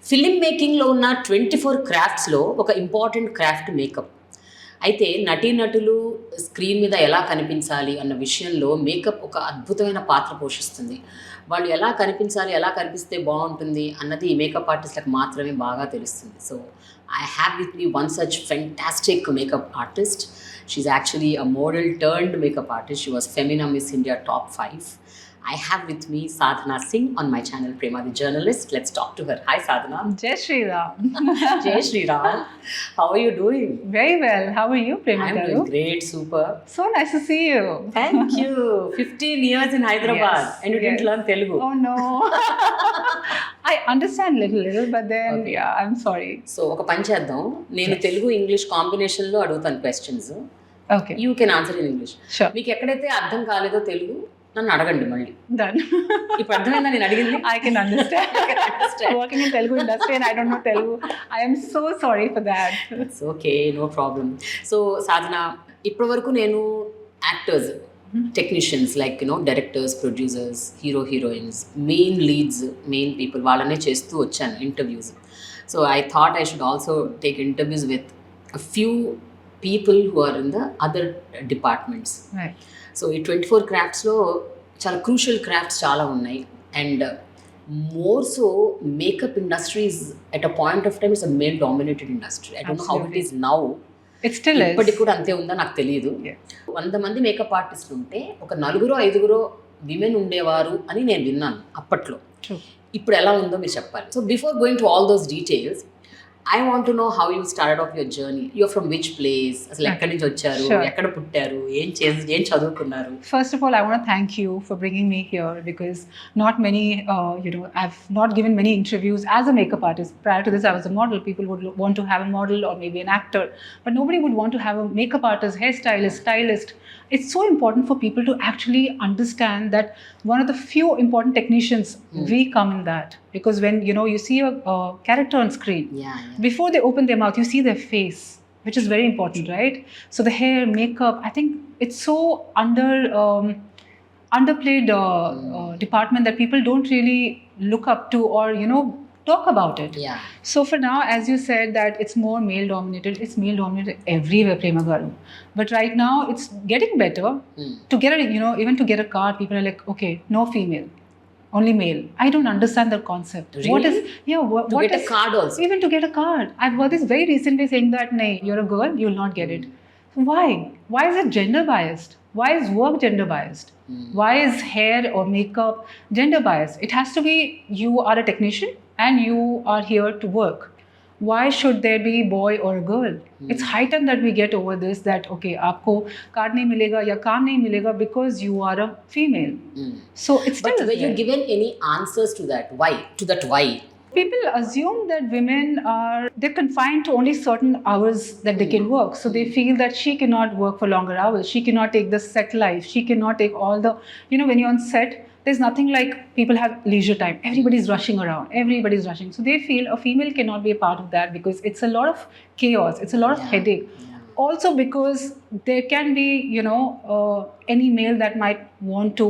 Film మేకింగ్లో ఉన్న 24 క్రాఫ్ట్స్లో ఒక important craft makeup. అయితే నటీనటులు స్క్రీన్ మీద ఎలా కనిపించాలి అన్న విషయంలో మేకప్ ఒక అద్భుతమైన పాత్ర పోషిస్తుంది. వాళ్ళు ఎలా కనిపించాలి, ఎలా కనిపిస్తే బాగుంటుంది అన్నది ఈ మేకప్ ఆర్టిస్ట్లకు మాత్రమే బాగా తెలుస్తుంది. So I have with me one such fantastic makeup artist. She actually a model turned makeup artist. She was Femina Miss India top 5. I have with me Sadhana Singh on my channel Prema the Journalist. Let's talk to her. Hi Sadhana. Jai Shri Ram. Jai Shri Ram. How are you doing? Very well. How are you, Prema I'm Garu? doing great, super. So nice to see you. Thank you. 15 years in Hyderabad Yes, and you didn't yes. learn Telugu. Oh no. I understand little, but then Okay. yeah, I'm sorry. So ఒక పని చేద్దాం. నేను Yes. Telugu English కాంబినేషన్లో అడుగుతాను questions. Okay. You can answer in English. Sure. మీకు ఎక్కడైతే అర్థం కాలేదో తెలుగు నన్ను అడగండి మళ్ళీ. Done. ఇప్పుడు అర్థమైందా నేను అడిగింది? I can understand. understand. Working in Telugu industry and I don't know Telugu. I am so sorry for that. It's okay, no problem. So Sadhana, ఇప్పటివరకు నేను actors, technicians like directors, producers, heroines, main leads, main people వాళ్ళనే చేస్తూ వచ్చాను interviews. So I thought I should also take interviews with a few people who are in the other departments. Right. So ఈ 24 క్రాఫ్ట్స్లో చాలా crucial crafts చాలా ఉన్నాయి. And more so makeup industries at a point of time is a male dominated industry. I don't know how it is now. It still is. ఇప్పటికి కూడా అంతే ఉందా నాకు తెలియదు. Yeah. 100 మంది మేకప్ ఆర్టిస్టులు ఉంటే ఒక 4-5 విమెన్ ఉండేవారు అని నేను విన్నాను అప్పట్లో. True. ఇప్పుడు ఎలా ఉందో మీరు చెప్పాలి. So before going to all those details, I want to know how you started off your journey. You are from which place? అసలు ఎక్కడి నుంచి వచ్చారు, Sure. ఎక్కడ పుట్టారు, ఏం చదువుకున్నారు? First of all, I want to thank you for bringing me here because not many, I've not given many interviews as a makeup artist. Prior to this, I was a model. People would want to have a model or maybe an actor, but nobody would want to have a makeup artist, hairstylist, stylist. It's so important for people to actually understand that one of the few important technicians, we come in that. Because when, you see a character on screen, Yeah. before they open their mouth, you see their face, which is very important, right? So the hair, makeup, I think it's so underplayed department that people don't really look up to or talk about it. Yeah. So for now, as you said, that it's more male dominated. It's male dominated everywhere, Prema Garu. But right now, it's getting better. To get even to get a card, people are like, okay, no female, only male. I don't understand the concept. Really? What is To what get a is- card also. even to get a card? I've heard this very recently saying that, nay, you're a girl, you'll not get it. Why? Why is it gender biased? Why is work gender biased? Why is hair or makeup gender biased? It has to be you are a technician and you are here to work. Why should there be boy or a girl? It's high time that we get over this, that okay, aapko card nahi milega ya kaam nahi milega because you are a female. So it's still But were you there. given any answers to that? Why? To that why? People assume that women they're confined to only certain hours that they can work. So they feel that she cannot work for longer hours. She cannot take the set life. She cannot take all the, when you're on set, there's nothing like people have leisure time. Everybody's rushing around. Everybody's rushing. So they feel a female cannot be a part of that because it's a lot of chaos. It's a lot of Yeah. headache. Also because there can be, any male that might want to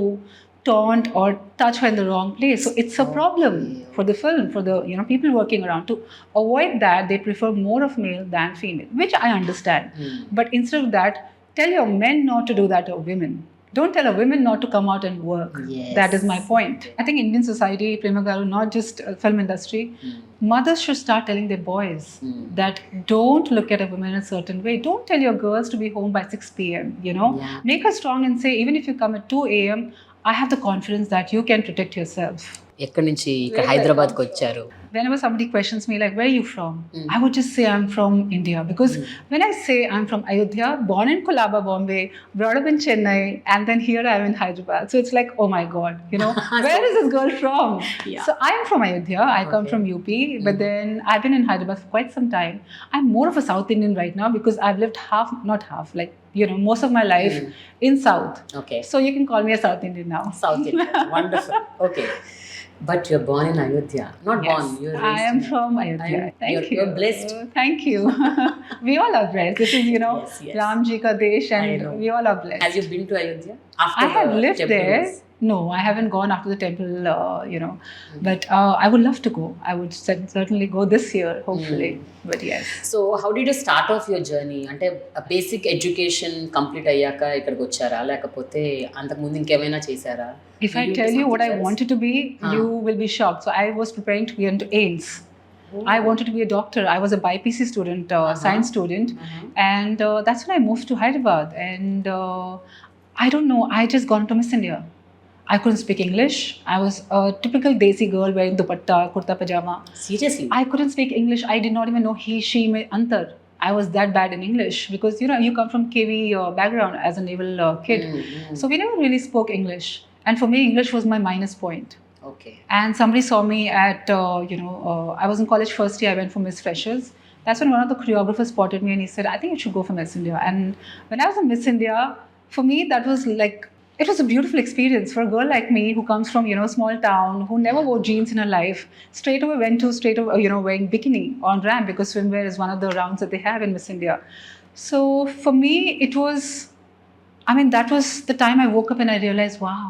taunt or touch her in the wrong place. So it's a problem for the film, for the people working around. To avoid that, they prefer more of male than female, which I understand. But instead of that, tell your men not to do that to women. Don't tell a women not to come out and work. Yes. That is my point. I think Indian society, Prema Garu, not just film industry, mothers should start telling their boys that don't look at a woman in a certain way. Don't tell your girls to be home by 6 p.m. Yeah. Make her strong and say, even if you come at 2 a.m., I have the confidence that you can protect yourself. ఎక్కడి నుంచి ఇక్కడ హైదరాబాద్కి వచ్చారు? Whenever somebody questions me, like, where are you from? I would just say I'm from India. Because when I say I'm from Ayodhya, born in Colaba, Bombay, brought up in Chennai, and then here I'm in Hyderabad. So it's like, oh my God, where is this girl from? Yeah. So I'm from Ayodhya. I come from UP, but then I've been in Hyderabad for quite some time. I'm more of a South Indian right now because I've lived most of my life in South. Okay. So you can call me a South Indian now. South India. Wonderful. Okay. But you're born in Ayodhya. Not born. You're raised I am in from Ayodhya. Thank you. You're blessed. Thank you. We all are blessed. This is, Yes, yes. Ram Ji ka desh, I and know. we all are blessed. Have you been to Ayodhya? After I have the lived temple there. was- No, I haven't gone after the temple, but I would love to go. I would certainly go this year, hopefully. But yes. So how did you start of your journey? అంటే basic education complete అయ్యాక ఇక్కడికి వచ్చారా, లేకపోతే అంతకుముందు ఇంకేమైనా చేశారా? If I tell you what I wanted to be, you will be shocked. So I was preparing to be into AIMS. I wanted to be a doctor. I was a BPC student, science student, and that's when I moved to Hyderabad. And I don't know, I just got into Miss India. I couldn't speak English. I was a typical Desi girl wearing dupatta, kurta pajama. Seriously? I couldn't speak English. I did not even know he, she, me, antar. I was that bad in English because you come from KV background as a naval kid. So we never really spoke English. And for me, English was my minus point. Okay. And somebody saw me at, I was in college first year, I went for Miss Freshers. That's when one of the choreographers spotted me and he said, I think you should go for Miss India. And when I was in Miss India, for me, that was like, it was a beautiful experience for a girl like me who comes from, small town, who never wore jeans in her life, straight away went to wearing bikini on ramp because swimwear is one of the rounds that they have in Miss India. So for me, it was, that was the time I woke up and I realized, wow,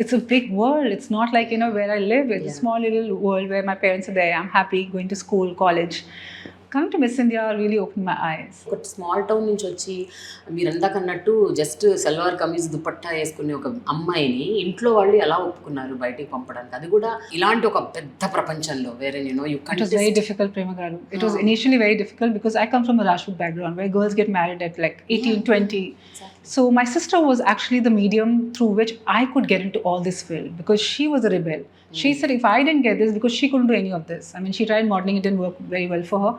it's a big world. It's not like, where I live. It's a small little world where my parents are there. I'm happy going to school, college. Coming to Miss India really opened my eyes. ఒక small town నుంచి వచ్చి మీరు ఇందాక అన్నట్టు just salwar kameez dupatta వేసుకునే ఒక అమ్మాయిని ఇంట్లో వాళ్ళు ఎలా ఒప్పుకున్నారు బయటికి పంపడానికి, అది కూడా ఇలాంటి ఒక పెద్ద ప్రపంచంలో వేరే It was very difficult, Prema Garu. It was initially very difficult because I come from a Rajput background where girls get married at like 18, 20. Exactly. So my sister was actually the medium through which I could get into all this field because she was a rebel. She said if I didn't get this, because she couldn't do any of this. She tried modeling, it didn't work very well for her.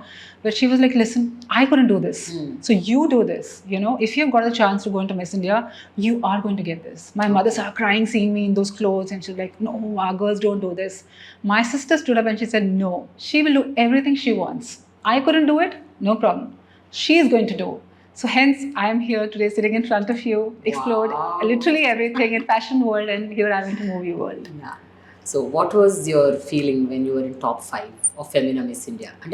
But she was like, listen, I couldn't do this. So you do this. If you've got a chance to go into Miss India, you are going to get this. My mother started crying seeing me in those clothes and she's like, no, our girls don't do this. My sister stood up and she said, no, she will do everything she wants. I couldn't do it, no problem. She is going to do. So hence, I am here today sitting in front of you, explored literally everything in fashion world and here I am into movie world. Yeah. So what was your feeling when you were in top 5 of Femina Miss India? And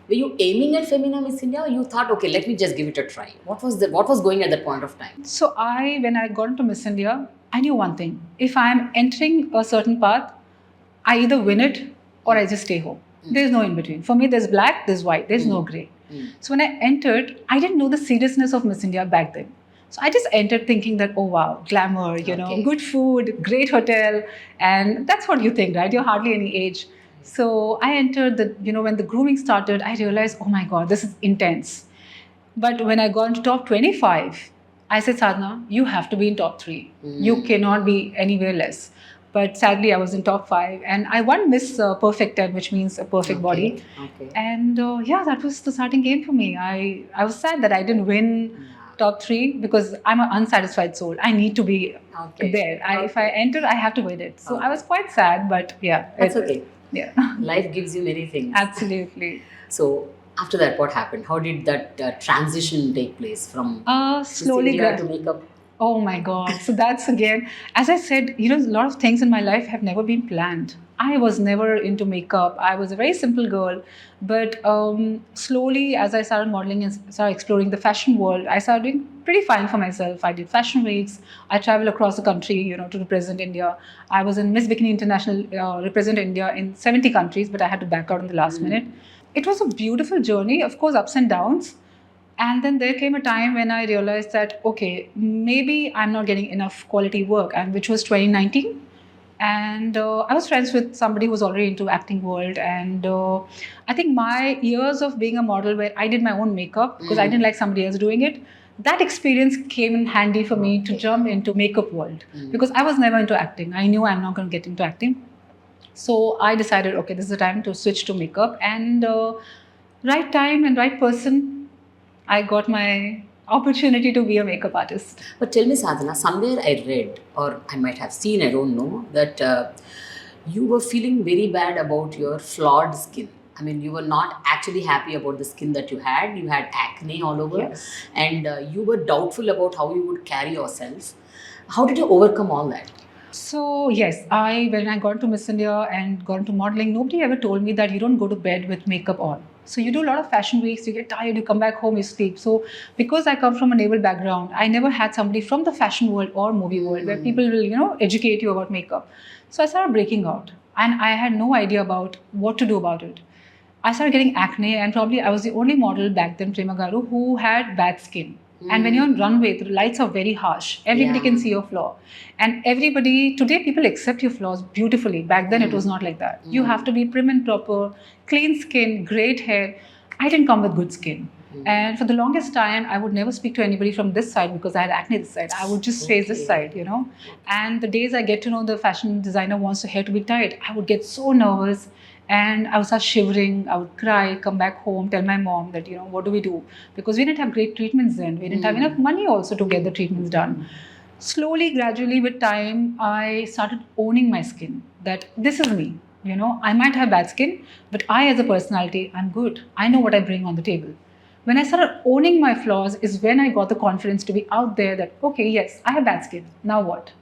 were you aiming at Femina Miss India or you thought, okay, let me just give it a try? What was going at that point of time? So when I got into Miss India, I knew one thing. If I am entering a certain path, I either win it or I just stay home. There's no in between. For me, there's black, there's white, there's no grey. So when I entered, I didn't know the seriousness of Miss India back then. So I just entered thinking that, oh wow, glamour, good food, great hotel. And that's what you think, right? You're hardly any age. So I entered when the grooming started, I realized, oh my God, this is intense. But when I got into top 25, I said, Sadhna, you have to be in top 3. You cannot be anywhere less. But sadly, I was in top 5 and I won Miss Perfect 10, which means a perfect body. Okay. And that was the starting game for me. I was sad that I didn't win top 3 because I'm an unsatisfied soul. I need to be there. If I enter, I have to win it. So I was quite sad, but yeah. That's okay. Yeah. Life gives you many things. Absolutely. So after that, what happened? How did that transition take place from slowly Miss India to makeup? Oh my God. So that's again, as I said, a lot of things in my life have never been planned. I was never into makeup. I was a very simple girl. But slowly, as I started modeling and started exploring the fashion world, I started doing pretty fine for myself. I did fashion weeks. I traveled across the country, to represent India. I was in Miss Bikini International, represent India in 70 countries, but I had to back out in the last minute. It was a beautiful journey, of course, ups and downs. And then there came a time when I realized that, okay, maybe I'm not getting enough quality work, and which was 2019. And I was friends with somebody who was already into acting world. And I think my years of being a model where I did my own makeup because I didn't like somebody else doing it, that experience came in handy for me to jump into makeup world because I was never into acting. I knew I'm not going to get into acting. So I decided, okay, this is the time to switch to makeup. And right time and right person, I got my opportunity to be a makeup artist. But tell me, Sadhana, somewhere I read, or I might have seen, I don't know, that you were feeling very bad about your flawed skin. You were not actually happy about the skin that you had. You had acne all over. Yes. And you were doubtful about how you would carry yourself. How did you overcome all that? So yes, when I got to Miss India and got into modeling, nobody ever told me that you don't go to bed with makeup on. So you do a lot of fashion weeks, you get tired, you come back home, you sleep. So because I come from a naval background, I never had somebody from the fashion world or movie world where people will, educate you about makeup. So I started breaking out and I had no idea about what to do about it. I started getting acne, and probably I was the only model back then, Prema Garu, who had bad skin. And when you're on runway, the lights are very harsh. Everybody Yeah. can see your flaw. And everybody, today people accept your flaws beautifully. Back then it was not like that. You have to be prim and proper, clean skin, great hair. I didn't come with good skin. And for the longest time, I would never speak to anybody from this side because I had acne this side. I would just face this side, And the days I get to know the fashion designer wants the hair to be tight, I would get so nervous. And I would start shivering, I would cry, come back home, tell my mom that, what do we do? Because we didn't have great treatments then. We didn't have enough money also to get the treatments done. Slowly, gradually, with time, I started owning my skin. That this is me. I might have bad skin, but I as a personality, I'm good. I know what I bring on the table. When I started owning my flaws is when I got the confidence to be out there that, okay, yes, I have bad skin. Now what?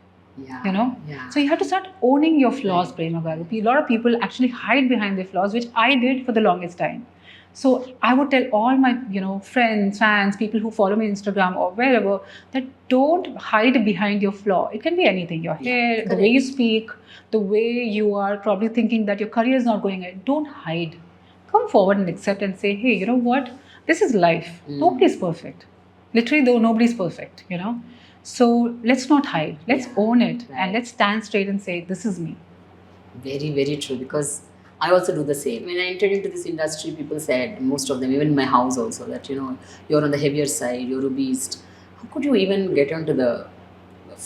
Yeah. So you have to start owning your flaws, Prema Garu. A lot of people actually hide behind their flaws, which I did for the longest time. So I would tell all my, friends, fans, people who follow me on Instagram or wherever, that don't hide behind your flaw. It can be anything, your hair, the way you speak, the way you are probably thinking that your career is not going ahead. Don't hide. Come forward and accept and say, hey, you know what? This is life. Nobody's perfect. Literally, though, nobody's perfect, So let's not hide. Let's own it and let's stand straight and say, this is me. Very, very true. Because I also do the same. When I entered into this industry, people said, most of them, even in my house also, that, you're on the heavier side, you're obese. How could you even get onto the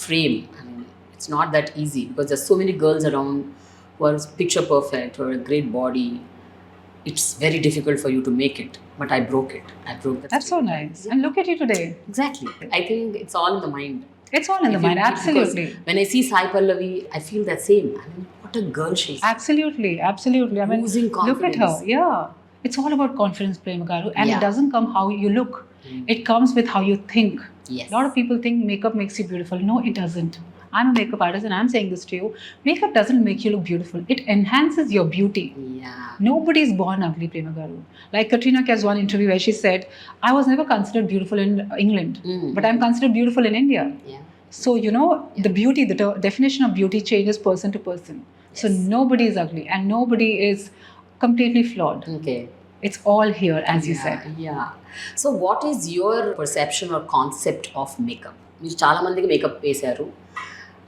frame? I mean, it's not that easy because there's so many girls around who are picture perfect or a great body. It's very difficult for you to make it. But I broke it. I broke that. That's so nice. And look at you today. Exactly. I think it's all in the mind. It's all in the mind, absolutely. When I see Sai Pallavi, I feel that same. I mean, what a girl she is. Absolutely. I mean, losing confidence. Look at her. Yeah. It's all about confidence, Prema Garu. And it doesn't come how you look. It comes with how you think. Yes. A lot of people think makeup makes you beautiful. No, it doesn't. I'm a makeup artist and I'm saying this to you. Makeup doesn't make you look beautiful. It enhances your beauty. Yeah. Nobody's born ugly, Prema Garu. Like Katrina Kaif's one interview where she said, I was never considered beautiful in England, but I'm considered beautiful in India. Yeah. So, the beauty, the definition of beauty changes person to person. Yes. So nobody is ugly and nobody is completely flawed. Okay. It's all here, as you said. Yeah. So what is your perception or concept of makeup? మీరు చాలా మందికి makeup వేశారు,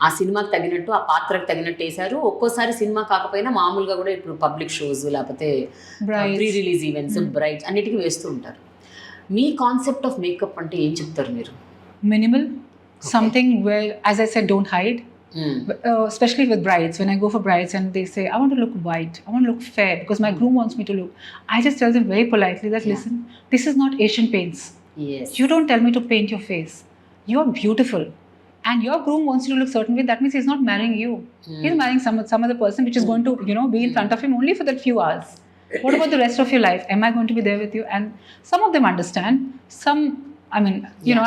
ఆ సినిమాకి తగినట్టు ఆ పాత్రకు తగినట్టు వేశారు. ఒక్కోసారి సినిమా కాకపోయినా మామూలుగా కూడా ఇప్పుడు పబ్లిక్ షోస్ లేకపోతే ప్రీ రిలీజ్ ఈవెంట్స్ బ్రైట్స్ అన్నిటికీ వేస్తూ ఉంటారు. మీ కాన్సెప్ట్ ఆఫ్ మేకప్ అంటే ఏం చెప్తారు మీరు? Minimal, something where, as I said, don't hide. Especially with brides, when I go for brides and they say, I want to look white, I want to look fair because my groom wants me to look. I just tell them very politely that, listen, this is not Asian paints. Yes. You don't tell me to paint your face. You're beautiful. And your groom wants you to look certain way. That means he's not marrying you. He's marrying some other person which is going to, be in front of him only for that few hours. What about the rest of your life? Am I going to be there with you? And some of them understand. Some, I mean,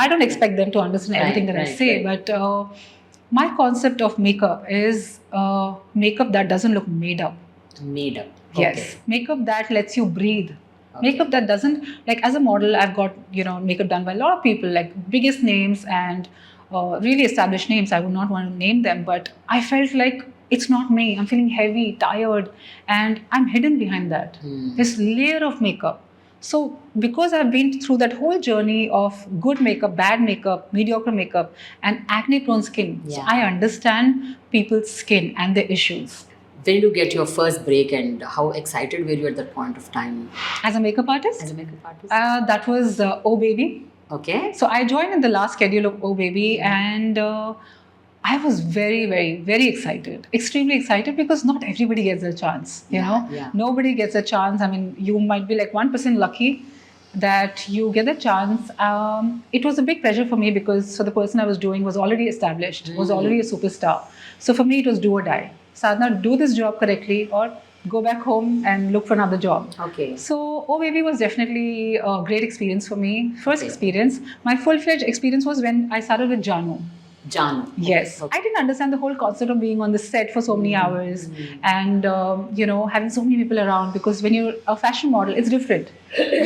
I don't expect them to understand everything that I say. But my concept of makeup is makeup that doesn't look made up. Made up. Okay. Yes. Makeup that lets you breathe. Okay. Makeup that doesn't, like as a model, I've got, makeup done by a lot of people, like biggest names and really established names. I would not want to name them, but I felt like it's not me. I'm feeling heavy, tired, and I'm hidden behind that. This layer of makeup. So because I've been through that whole journey of good makeup, bad makeup, mediocre makeup, and acne-prone skin, so I understand people's skin and their issues. When did you get your first break and how excited were you at that point of time? As a makeup artist? As a makeup artist? That was Oh Baby. Okay. So I joined in the last schedule of Oh Baby and I was very, very, very excited. Extremely excited because not everybody gets a chance, you know. Yeah. Nobody gets a chance. I mean, you might be like 1% lucky that you get a chance. It was a big pressure for me because so the person I was doing was already established, was already a superstar. So for me, it was do or die. Sadhna, do this job correctly or go back home and look for another job. Okay. So Oh Baby was definitely a great experience for me. First experience. My full-fledged experience was when I started with Janu. Janu. Yes, Okay. I didn't understand the whole concept of being on the set for so many hours and having so many people around, because when you're a fashion model, it's different.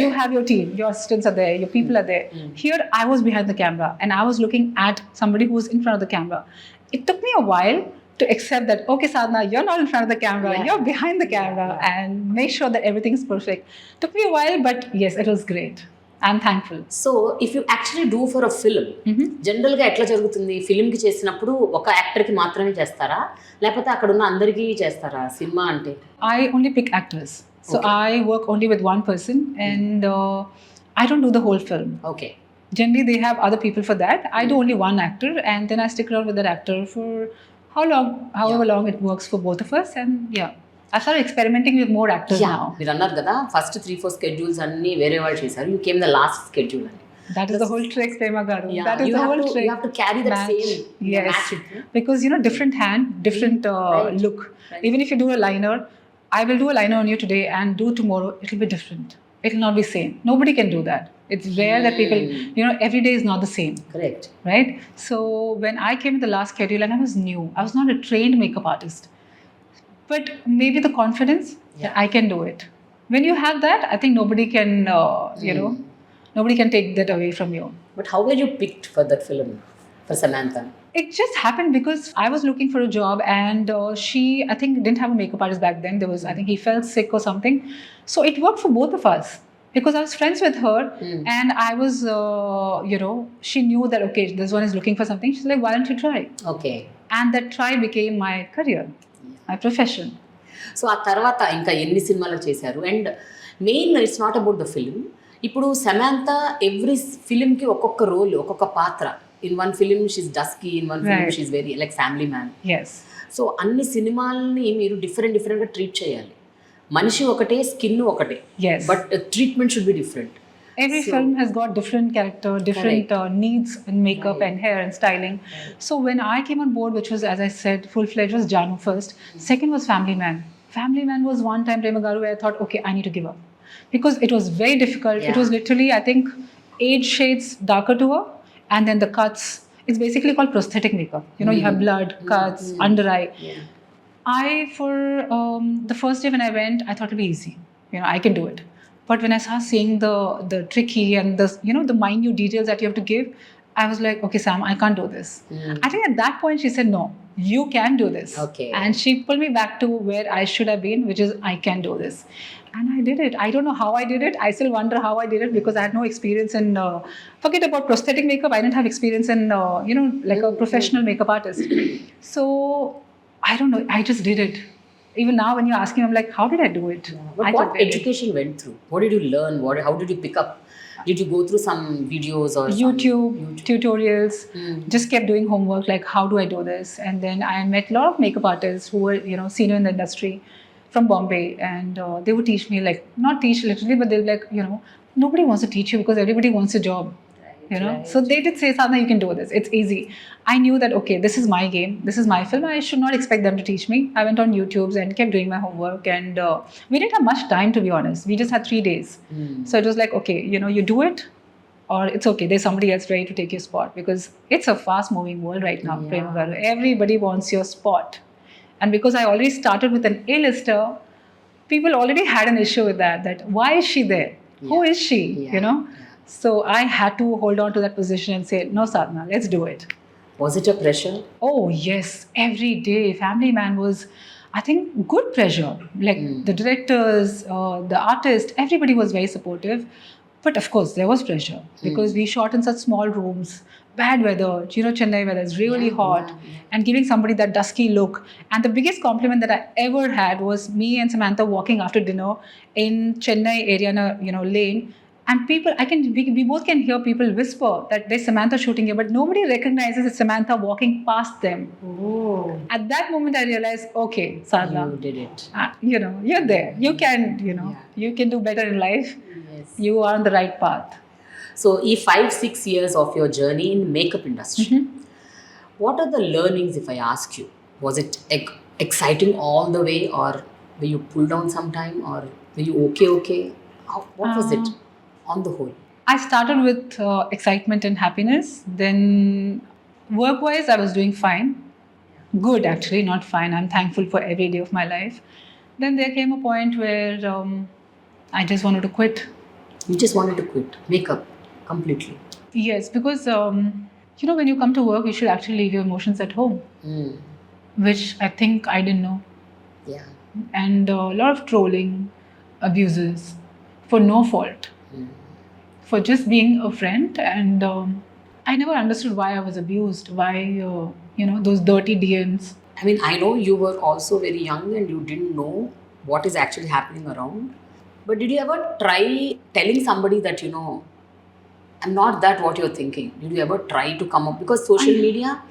You have your team, your assistants are there, your people are there. Here, I was behind the camera and I was looking at somebody who was in front of the camera. It took me a while to accept that, okay, Sadhana, you're not in front of the camera, Yeah. you're behind the camera, and make sure that everything's perfect. Took me a while, but yes, it was great. I'm thankful. So if you actually do for a film, జనరల్గా ఎట్లా జరుగుతుంది? ఫిలింకి చేసినప్పుడు ఒక యాక్టర్కి మాత్రమే చేస్తారా, లేకపోతే అక్కడ ఉన్న అందరికీ చేస్తారా సినిమా అంటే? I only pick actors. So I work only with one person, and I don't do the whole film. Okay. Generally, they have other people for that. I do only one actor, and then I stick around with that actor for however long it works for both of us. And yeah, I started experimenting with more actors now. మీరు అన్నారు కదా first 3-4 schedules అన్నీ వేరే వాళ్ళు చేశారు, you came the last schedule అని. That is the whole trick, Prema Garu. Yeah, That is you the have whole to- trick. you have to carry that Match. same, Yes, match it, no? because different hand, different Right. look. Right. Even if you do a liner, I will do a liner on you today and do tomorrow. It will be different. It will not be same. Nobody can do that. It's rare that people, every day is not the same, correct. right? So when I came in the last schedule and I was new, I was not a trained makeup artist, but maybe the confidence that I can do it. When you have that, I think nobody can, nobody can take that away from you. But how were you picked for that film for Samantha? It just happened because I was looking for a job, and she, I think, didn't have a makeup artist back then. There was, I think he felt sick or something. So it worked for both of us because I was friends with her, and I was, she knew that, okay, this one is looking for something. She's like, why don't you try? Okay. And that try became my career, my profession. So ఆ తర్వాత ఇంకా ఎన్ని సినిమాలు చేశారు? And main it's not about the film. ఇప్పుడు Samantha every ఫిలింకి ఒక్కొక్క role, ఒక్కొక్క పాత్ర. In one film she's dusky, in one film she's very like family man. Yes. So అన్ని సినిమాలని మీరు డిఫరెంట్గా ట్రీట్ చేయాలి. మనిషి ఒకటే, స్కిన్ ఒకటే, Yes. But treatment should be different. Every film has got different character, different needs in makeup and hair and styling. So when I came on board, which was, as I said, full-fledged, was Janu first. Second was Family Man. Family Man was one time, Prema Garu, where I thought, okay, I need to give up. Because it was very difficult. It was literally, I think, 8 shades darker to her. And then the cuts. It's basically called prosthetic makeup. You have blood, cuts, under eye. For the first day when I went, I thought it would be easy. I can do it. But when I started seeing the tricky and the minute details that you have to give, I was like, okay, Sam, I can't do this. I think at that point she said, no, you can do this. Okay. And she pulled me back to where I should have been, which is I can do this. And I did it. I don't know how I did it. I still wonder how I did it because I had no experience in, forget about prosthetic makeup. I didn't have experience in, like a professional makeup artist. So I don't know. I just did it. Even now when you're asking, I'm like, how did I do it? But I what just did it. education went through? What did you learn? How did you pick up? Did you go through some videos or YouTube tutorials, just kept doing homework, like how do I do this? And then I met a lot of makeup artists who were, senior in the industry from Bombay, and they would teach me, like, not teach literally, but they'll be like, nobody wants to teach you because everybody wants a job. Right. So they did say, Sadhana, you can do this. It's easy. I knew that, okay, this is my game. This is my film. I should not expect them to teach me. I went on YouTube and kept doing my homework. And we didn't have much time, to be honest. We just had 3 days. So it was like, okay, you do it or it's okay. There's somebody else ready to take your spot because it's a fast moving world right now. Prema Garu. Everybody wants your spot. And because I already started with an A-lister, people already had an issue with that why is she there? Who is she? So I had to hold on to that position and say, no, Sadhana, let's do it. Was it a pressure? Oh, yes. Every day. Family Man was, I think, good pressure. Like the directors, the artists, everybody was very supportive. But of course, there was pressure because we shot in such small rooms, bad weather, Chennai weather is really hot, and giving somebody that dusky look. And the biggest compliment that I ever had was me and Samantha walking after dinner in Chennai area, lane. And people, we both can hear people whisper that there's Samantha shooting here, but nobody recognizes it's Samantha walking past them. Oh. At that moment, I realized, okay, Sadhana, You did it. you're there. You can, you can do better in life. Yes. You are on the right path. So, in 5-6 years of your journey in makeup industry, what are the learnings, if I ask you? Was it exciting all the way, or were you pulled down sometime, or were you okay? What was it on the whole? I started with excitement and happiness. Then Work-wise, I was doing fine. Good, actually, not fine. I'm thankful for every day of my life. Then there came a point where I just wanted to quit. You just wanted to quit makeup completely. Yes, because when you come to work, you should actually leave your emotions at home, Mm. which I think I didn't know. Yeah. And a lot of trolling, abuses, for no fault, for just being a friend. And I never understood why I was abused, why, those dirty DMs. I mean, I know you were also very young and you didn't know what is actually happening around. But did you ever try telling somebody that, I'm not that what you're thinking? Did you ever try to come up? Because social media,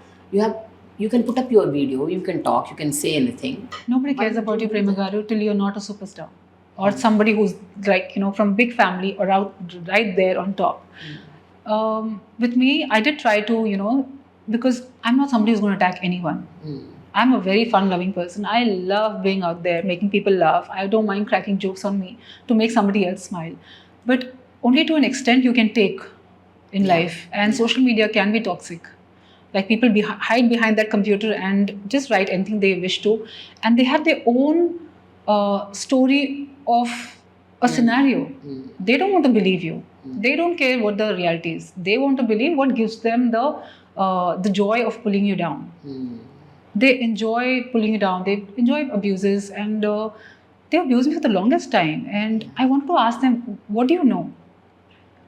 you can put up your video, you can talk, you can say anything. Nobody cares about you, Prema Garu, till you're not a superstar or somebody who's like, from big family or out right there on top. With me, I did try to, because I'm not somebody who's going to attack anyone. I'm a very fun-loving person. I love being out there, making people laugh. I don't mind cracking jokes on me to make somebody else smile. But only to an extent you can take in life. And social media can be toxic. Like people hide behind that computer and just write anything they wish to. And they have their own story of a scenario. They don't want to believe you. They don't care what the reality is. They want to believe what gives them the joy of pulling you down. They enjoy pulling you down. They enjoy abuses, and they abused me for the longest time. And I wanted to ask them, what do you know?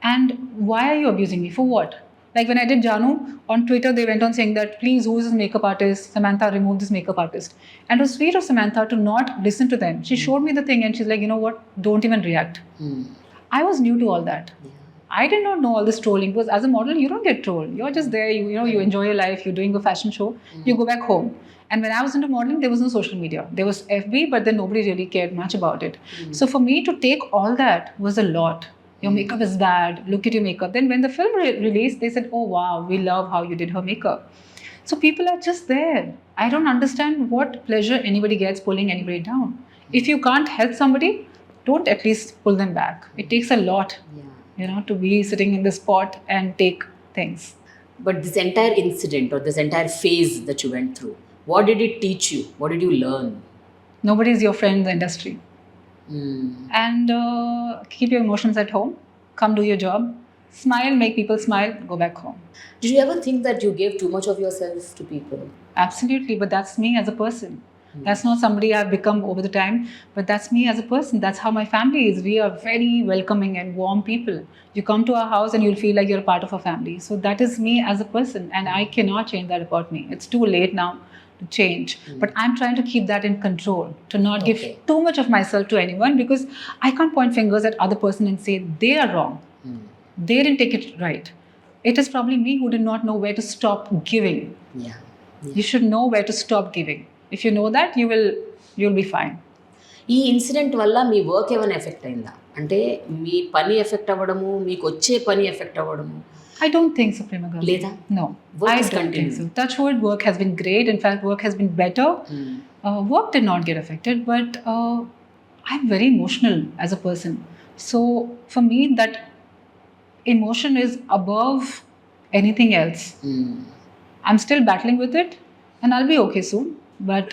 And why are you abusing me? For what? Like when I did Janu, on Twitter, they went on saying that, please, who is this makeup artist? Samantha, remove this makeup artist. And it was sweet of Samantha to not listen to them. She showed me the thing and she's like, you know what? Don't even react. I was new to all that. I did not know all this trolling, because as a model, you don't get trolled. You're just there, you enjoy your life, you're doing a fashion show, you go back home. And when I was into modeling, there was no social media. There was FB, but then nobody really cared much about it. So for me to take all that was a lot. Your makeup is bad, look at your makeup. Then when the film released, they said, oh wow, we love how you did her makeup. So people are just there. I don't understand what pleasure anybody gets pulling anybody down. If you can't help somebody, don't at least pull them back. It takes a lot, to be sitting in the spot and take things. But this entire incident or this entire phase that you went through, what did it teach you? What did you learn? Nobody is your friend in the industry. And keep your emotions at home. Come do your job. Smile, make people smile, go back home. Did you ever think that you gave too much of yourself to people? Absolutely, but that's me as a person. That's not somebody I've become over the time, but that's me as a person. That's how my family is. We are very welcoming and warm people. You come to our house and you'll feel like you're a part of our family. So that is me as a person, and I cannot change that about me. It's too late now to change. But I'm trying to keep that in control, to not give too much of myself to anyone, because I can't point fingers at other person and say they are wrong. They didn't take it right. It is probably me who did not know where to stop giving. You should know where to stop giving. If you know that, you'll be fine. ఈ incident వల్ల మీ work ఏమైనా effect అయిందా? అంటే మీ పని effect అవ్వడము, మీకు వచ్చే పని ఎఫెక్ట్ అవ్వడము? I don't think so, Prema Garu. Leda? No, Work I is don't think continuing. so. Touchwood, work has been great. In fact, work has been better. Work did not get affected, but I'm very emotional as a person. So for me, that emotion is above anything else. I'm still battling with it, and I'll be okay soon. But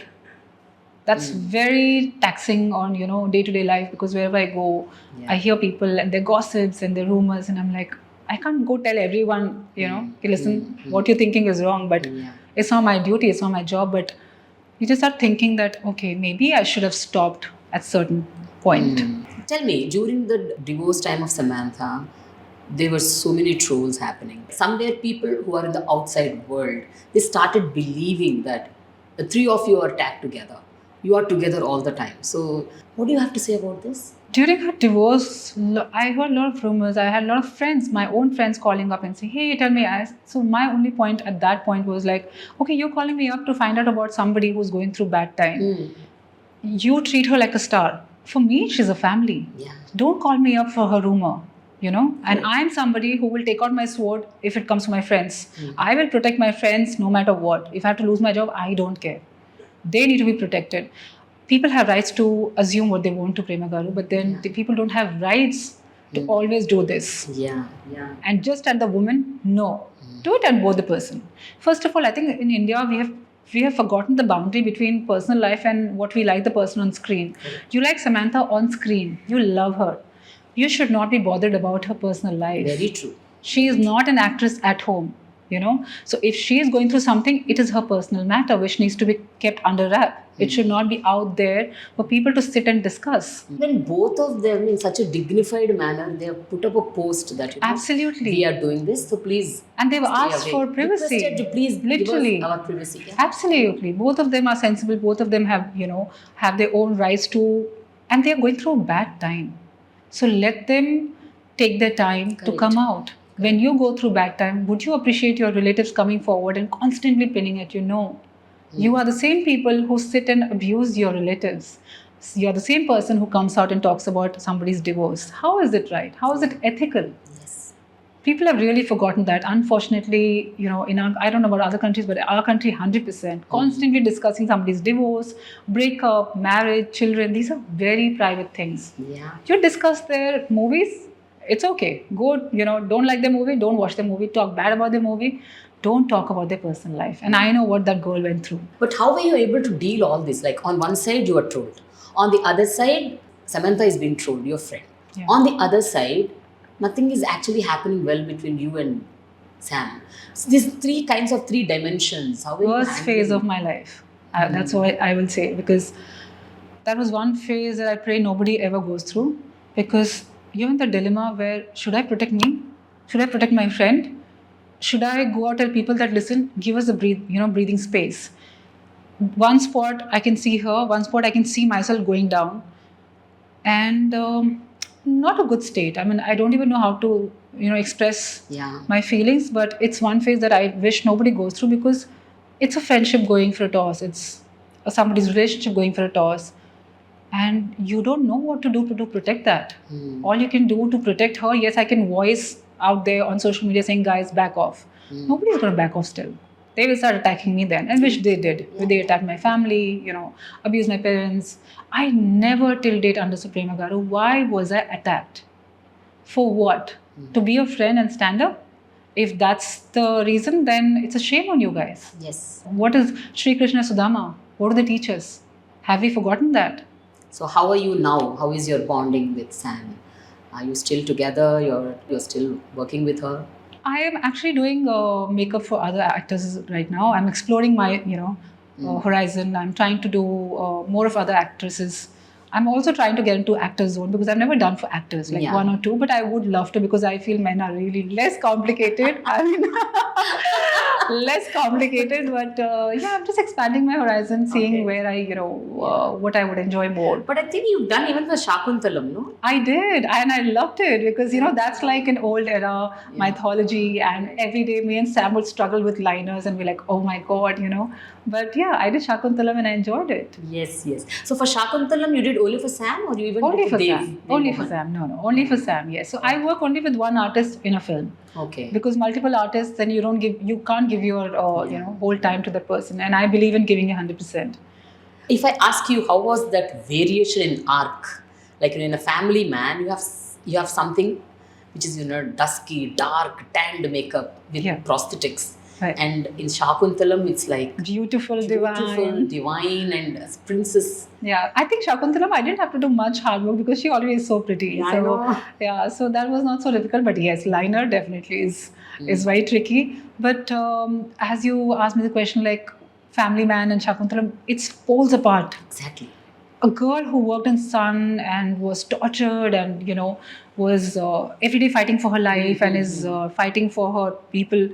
that's very taxing on day-to-day life, because wherever I go, I hear people and their gossips and their rumors, and I'm like, I can't go tell everyone, "Okay, listen, what you're thinking is wrong," but it's not my duty, it's not my job. But you just start thinking that, okay, maybe I should have stopped at certain point. Tell me, during the divorce time of Samantha, there were so many trolls happening. Somewhere people who are in the outside world, they started believing that the three of you are tagged together. You are together all the time. So what do you have to say about this? During her divorce, I heard a lot of rumors. I had a lot of friends, my own friends, calling up and saying, hey, tell me. So my only point at that point was like, okay, you're calling me up to find out about somebody who's going through bad time. You treat her like a star. For me, she's a family. Don't call me up for her rumor. And I'm somebody who will take out my sword if it comes to my friends. I will protect my friends no matter what. If I have to lose my job, I don't care. They need to be protected. People have rights to assume what they want to, Prema Garu, but then the people don't have rights to always do this. Yeah, yeah. And just at the woman, no. Do it at both the person. First of all, I think in India we have forgotten the boundary between personal life and what we like the person on screen. You like Samantha on screen, you love her. You should not be bothered about her personal life. Very true. She is not an actress at home, you know. So if she is going through something, it is her personal matter which needs to be kept under wrap. It should not be out there for people to sit and discuss. When both of them, in such a dignified manner, they have put up a post that Absolutely. we are doing this, so please. And they've stay asked away. for privacy. Requested to please Literally. give us our privacy. Yeah. Absolutely. Both of them are sensible. Both of them have, you know, have their own rights to, and they are going through a bad time. So let them take their time to Correct. come out. When you go through bad time, would you appreciate your relatives coming forward and constantly pinning at you? No. You are the same people who sit and abuse your relatives. You're the same person who comes out and talks about somebody's divorce. How is it right? How is it ethical? Yes. People have really forgotten that. Unfortunately, you know, in our, I don't know about other countries, but our country, 100%, constantly discussing somebody's divorce, breakup, marriage, children. These are very private things. Yeah. You discuss their movies, it's okay. Go, you know, don't like the movie, don't watch the movie, talk bad about the movie. Don't talk about their personal life. And I know what that girl went through. But how were you able to deal all this? Like on one side you are trolled, on the other side Samantha is being trolled, your friend. Yeah. On the other side, nothing is actually happening well between you and Sam. So these three dimensions. How were you Worst handling phase it? of my life. That's what I will say, because that was one phase that I pray nobody ever goes through. Because you're in the dilemma where, should I protect me? Should I protect my friend? Should I go out and tell people that, listen, give us a breathing space? One spot I can see her, one spot I can see myself going down, and not a good state. I mean, I don't even know how to, express Yeah. my feelings, but it's one phase that I wish nobody goes through, because it's a friendship going for a toss. It's somebody's relationship going for a toss. And you don't know what to do to protect that. All you can do to protect her, yes, I can voice out there on social media saying, guys, back off. Nobody's going to back off still. They will start attacking me then, and which they did. Yeah. They attacked my family, abused my parents. I never till date understood, Prema Garu, why was I attacked? For what? To be a friend and stand up? If that's the reason, then it's a shame on you guys. Yes. What is Sri Krishna Sudama? What do they teach us? Have we forgotten that? So how are you now? How is your bonding with Sam? Are you still together? You're still working with her? I am actually doing makeup for other actors right now. I'm exploring my, horizon. I'm trying to do more of other actresses. I'm also trying to get into actors zone, because I've never done for actors, like Yeah. one or two, but I would love to, because I feel men are really less complicated. I mean, less complicated, but I'm just expanding my horizon, seeing Okay. where I, what I would enjoy more. But I think you've done even for Shakuntalam, no? I did, and I loved it, because that's like an old era mythology, and every day me and Sam would struggle with liners and be like, oh my god, But yeah, I did Shakuntalam and I enjoyed it. Yes, yes. So for Shakuntalam, you did only for Sam, or you even Only did for Dev? Sam. Only for Sam. No, only for Sam. Yes. So I work only with one artist in a film, Okay. because multiple artists, then you can't give your whole time to that person, and I believe in giving 100%. If I ask you, how was that variation in arc? Like in a family man, you have something which is dusky, dark, tanned makeup with Yeah. prosthetics. Right. And in Shakuntalam, it's like Beautiful, beautiful, divine. divine, and princess. Yeah, I think Shakuntalam, I didn't have to do much hard work, because she always is so pretty. Yeah, I so know. yeah, so that was not so difficult. But yes, liner definitely is very tricky. But as you asked me the question, like Family Man and Shakuntalam, it's poles apart. Exactly. A girl who worked in sun and was tortured and was every day fighting for her life and is fighting for her people,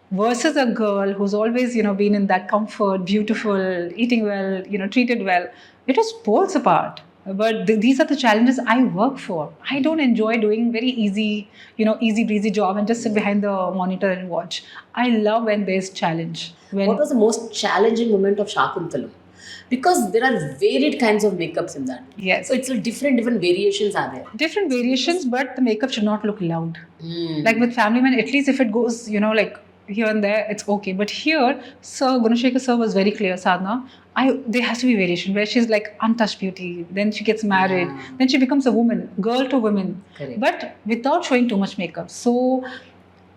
versus a girl who's always been in that comfort, beautiful, eating well, treated well. It was poles apart. But these are the challenges I work for. I don't enjoy doing very easy breezy job and just sit behind the monitor and watch. I love when there's challenge. What was the most challenging moment of Shakuntalam? Because there are varied kinds of makeups in that. Yes. So it's a different variations are there. Different variations, but the makeup should not look loud. Like with Family Man, at least if it goes, like here and there, it's okay. But here, Sir Gunashekar sir was very clear, Sadhna. There has to be variation where she's like untouched beauty, then she gets married, Yeah. then she becomes a woman, girl to woman, Correct. but without showing too much makeup. So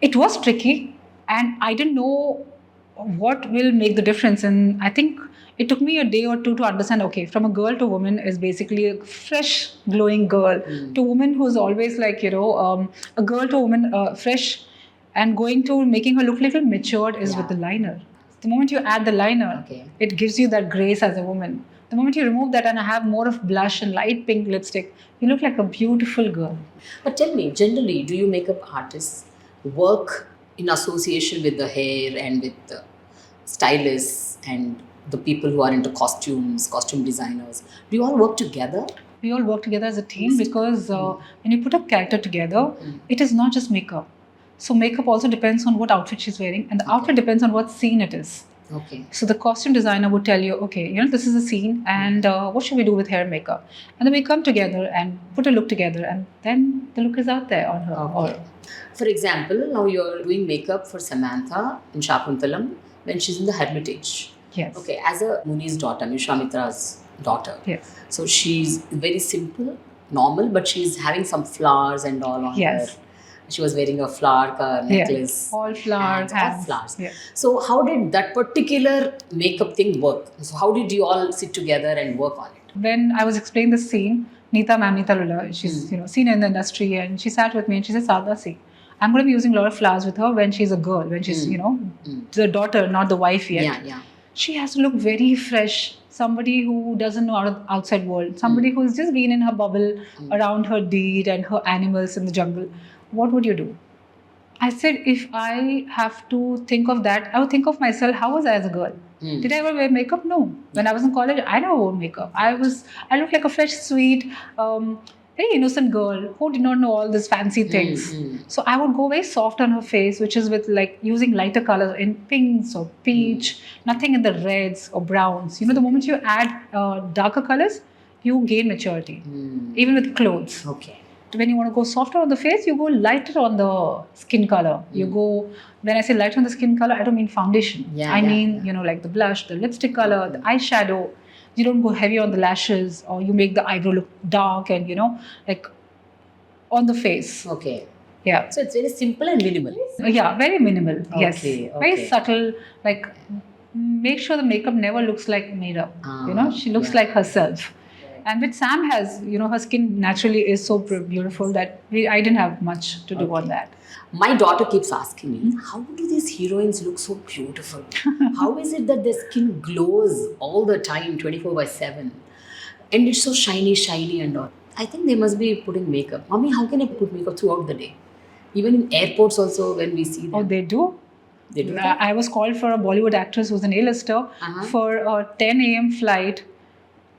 it was tricky, and I didn't know what will make the difference. And I think it took me a day or two to understand, okay, from a girl to woman is basically a fresh, glowing girl to woman who's always like, a girl to woman, fresh, and going to making her look little matured is with the Yeah. liner. The moment you add the liner, Okay. it gives you that grace as a woman. The moment you remove that and have more of blush and light pink lipstick, you look like a beautiful girl. But tell me, generally, do you makeup artists work in association with the hair and with the stylists and the people who are into costumes, costume designers? Do you all work together? We all work together as a team because when you put a character together, it is not just makeup. So makeup also depends on what outfit she's wearing, and the outfit depends on what scene it is. Okay. So the costume designer would tell you, okay, this is a scene, and what should we do with hair and makeup? And then we come together and put a look together, and then the look is out there on her. Okay. For example, now you're doing makeup for Samantha in Shakuntalam when she's in the Hermitage. Yes. Okay, as a Muni's daughter, Vishwamitra's daughter. Yes. So she's very simple, normal, but she's having some flowers and all on Yes. her. She was wearing a flower necklace. All flowers. All flowers. Yeah. So how did that particular makeup thing work? So how did you all sit together and work on it? When I was explaining the scene, Neeta ma'am, Neeta Lula, she's senior in the industry, and she sat with me and she said, Sadhna, see, I'm going to be using a lot of flowers with her when she's a girl, when she's the daughter, not the wife yet. Yeah. She has to look very fresh. Somebody who doesn't know outside world. Somebody who's just been in her bubble around her deed and her animals in the jungle. What would you do? I said, if I have to think of that, I would think of myself, how was I as a girl? Did I ever wear makeup? No. When I was in college, I never wore makeup. I looked like a fresh, sweet, very innocent girl who did not know all these fancy things. So I would go very soft on her face, which is with like using lighter colors in pinks or peach, nothing in the reds or browns. The moment you add darker colors, you gain maturity, even with clothes. Okay. When you want to go softer on the face, you go lighter on the skin color. You go, when I say lighter on the skin color, I don't mean foundation. I mean, like the blush, the lipstick color, the eyeshadow. You don't go heavy on the lashes, or you make the eyebrow look dark and, like on the face. Okay. Yeah. So it's very simple and minimal. Yeah, very minimal. Yes. Okay. Very subtle. Like, make sure the makeup never looks like made up. She looks like herself. And with Sam her skin naturally is so beautiful that I didn't have much to do on that. My daughter keeps asking me, how do these heroines look so beautiful? How is it that their skin glows all the time, 24/7? And it's so shiny and all. I think they must be putting makeup. Mommy, how can I put makeup throughout the day? Even in airports also, when we see them. Oh, they do? They do that? I was called for a Bollywood actress who's an A-lister for a 10 a.m. flight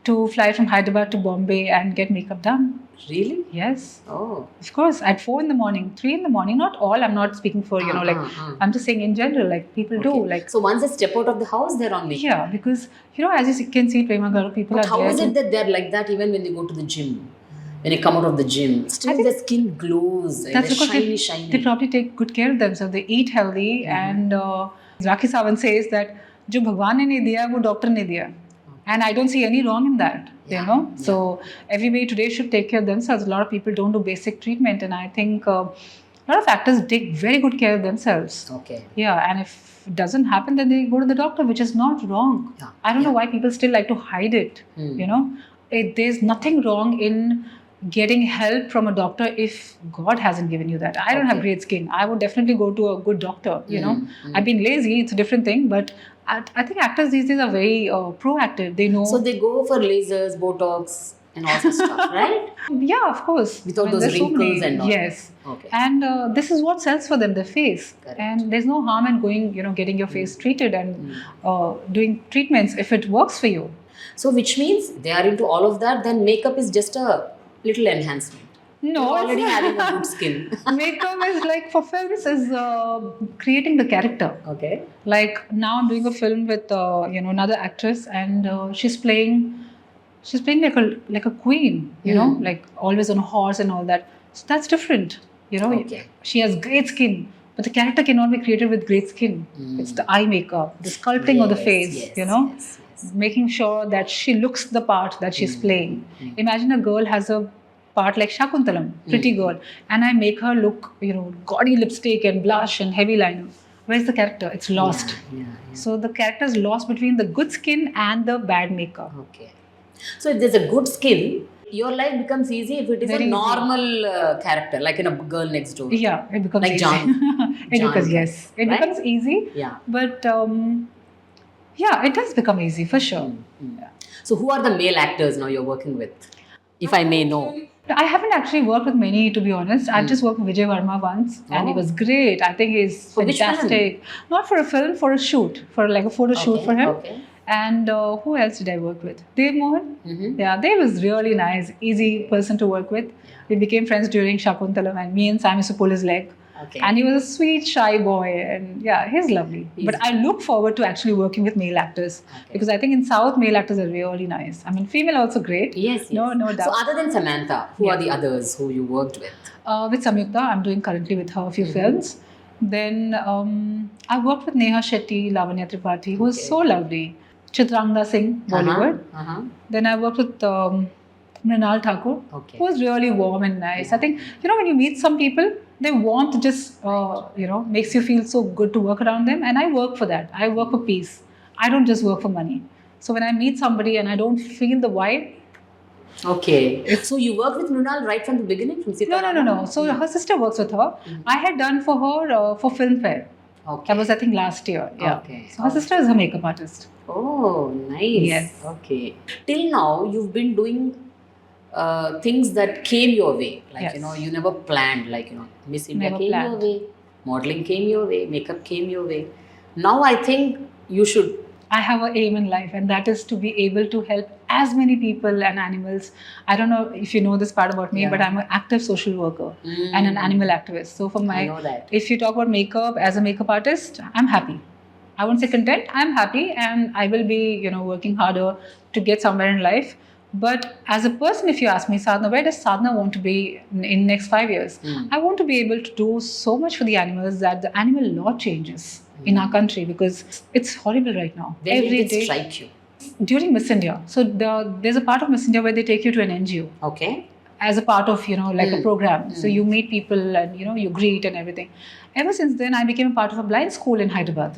to fly from Hyderabad to Bombay and get makeup done. Really? Yes. Oh. Of course, at 4 in the morning, 3 in the morning, not all. I'm not speaking for, I'm just saying in general, like people do. Like, so once they step out of the house, they're on makeup. Yeah, because, as you can see, Prema Garu, people But are how there is it that they're like that even when they go to the gym? When they come out of the gym, still the skin glows. That's they're because shiny. They probably take good care of themselves. They eat healthy, and Rakhi Sawant says that जो भगवान ने नहीं दिया वो doctor ने दिया. And I don't see any wrong in that, So everybody today should take care of themselves. A lot of people don't do basic treatment, and I think a lot of actors take very good care of themselves. Okay. Yeah, and if it doesn't happen, then they go to the doctor, which is not wrong. Yeah. I don't know why people still like to hide it. There's nothing wrong in getting help from a doctor if God hasn't given you that. I don't have great skin. I would definitely go to a good doctor, I've been lazy, it's a different thing, but I think actors these days are very proactive. They know. So they go for lasers, Botox and all that stuff, right? Yeah, of course. Without those wrinkles and all. Yes. Okay. And this is what sells for them, their face. Correct. And there's no harm in going, getting your face treated and doing treatments if it works for you. So which means they are into all of that, then makeup is just a little enhancement. No, You're already having a good skin. Makeup is like for films is creating the character. Okay. Like now I'm doing a film with another actress, and she's playing like a queen, like always on a horse and all that. So that's different. Okay. She has great skin, But the character cannot be created with great skin. It's the eye makeup, the sculpting of the Yes, face, yes, you know, yes, yes. making sure that she looks the part that she's playing. Imagine a girl has a part like Shakuntalam, pretty girl, and I make her look, you know, gaudy lipstick and blush and heavy liner. Where's the character? It's lost. Yeah. So the character is lost between the good skin and the bad makeup. Okay. So if there's a good skin, your life becomes easy if it is Very a easy. normal character, like in a girl next door. Yeah, it becomes Like easy. John. It John, becomes, yes, it right? becomes easy. Yeah. But yeah, it does become easy for sure. Yeah. So who are the male actors now you're working with? If I may know. I haven't actually worked with many, to be honest. I've just worked with Vijay Varma once, and he Oh. was great. I think he's For which film? fantastic. Not for a film, for a shoot, for like a photo shoot Okay, for him. okay. And who else did I work with? Dev Mohan. Mhm. Yeah, Dev was really nice, easy person to work with. We became friends during Shakuntalam, and me and Sam used to pull his leg. Okay. And he was a sweet, shy boy, and yeah, he's lovely. But I look forward to actually working with male actors because I think in South, male actors are really nice. I mean, female also great. Yes, yes. No doubt. So other than Samantha, who are the others who you worked with? With Samyukta, I'm doing currently with her a few films. Then I worked with Neha Shetty, Lavanya Tripathi, who is so lovely. Chitrangda Singh, Bollywood. Uh-huh. Then I worked with Mrinal Thakur, Okay. who was really warm and nice. I think, you know, when you meet some people, they want to just, you know, makes you feel so good to work around them. And I work for that. I work for peace. I don't just work for money. So when I meet somebody and I don't feel the vibe, Okay. So you worked with Mrunal right from the beginning? From no. So her sister works with her. I had done for her for Filmfare. Okay. That was, I think, last year. Yeah. Okay. So her sister is her makeup artist. Oh, nice. Yes. Okay. Till now, you've been doing things that came your way. Like, Yes. you know, you never planned. Like, you know, Miss India Never came planned. your way, modeling came your way, makeup came your way. Now I think you should. I have an aim in life, and that is to be able to help as many people and animals. I don't know if you know this part about me, Yeah. but I'm an active social worker and an animal activist. So for I know that. if you talk about makeup as a makeup artist, I'm happy. I won't say content. I'm happy, and I will be, you know, working harder to get somewhere in life. But as a person, if you ask me, Sadhana, where does Sadhana want to be in next 5 years? I want to be able to do so much for the animals that the animal law changes in our country, because it's horrible right now. When Every did it day strike you? during Miss India. So there's a part of Miss India where they take you to an NGO Okay. as a part of, you know, like a program. So you meet people and, you know, you greet and everything. Ever since then, I became a part of a blind school in Hyderabad.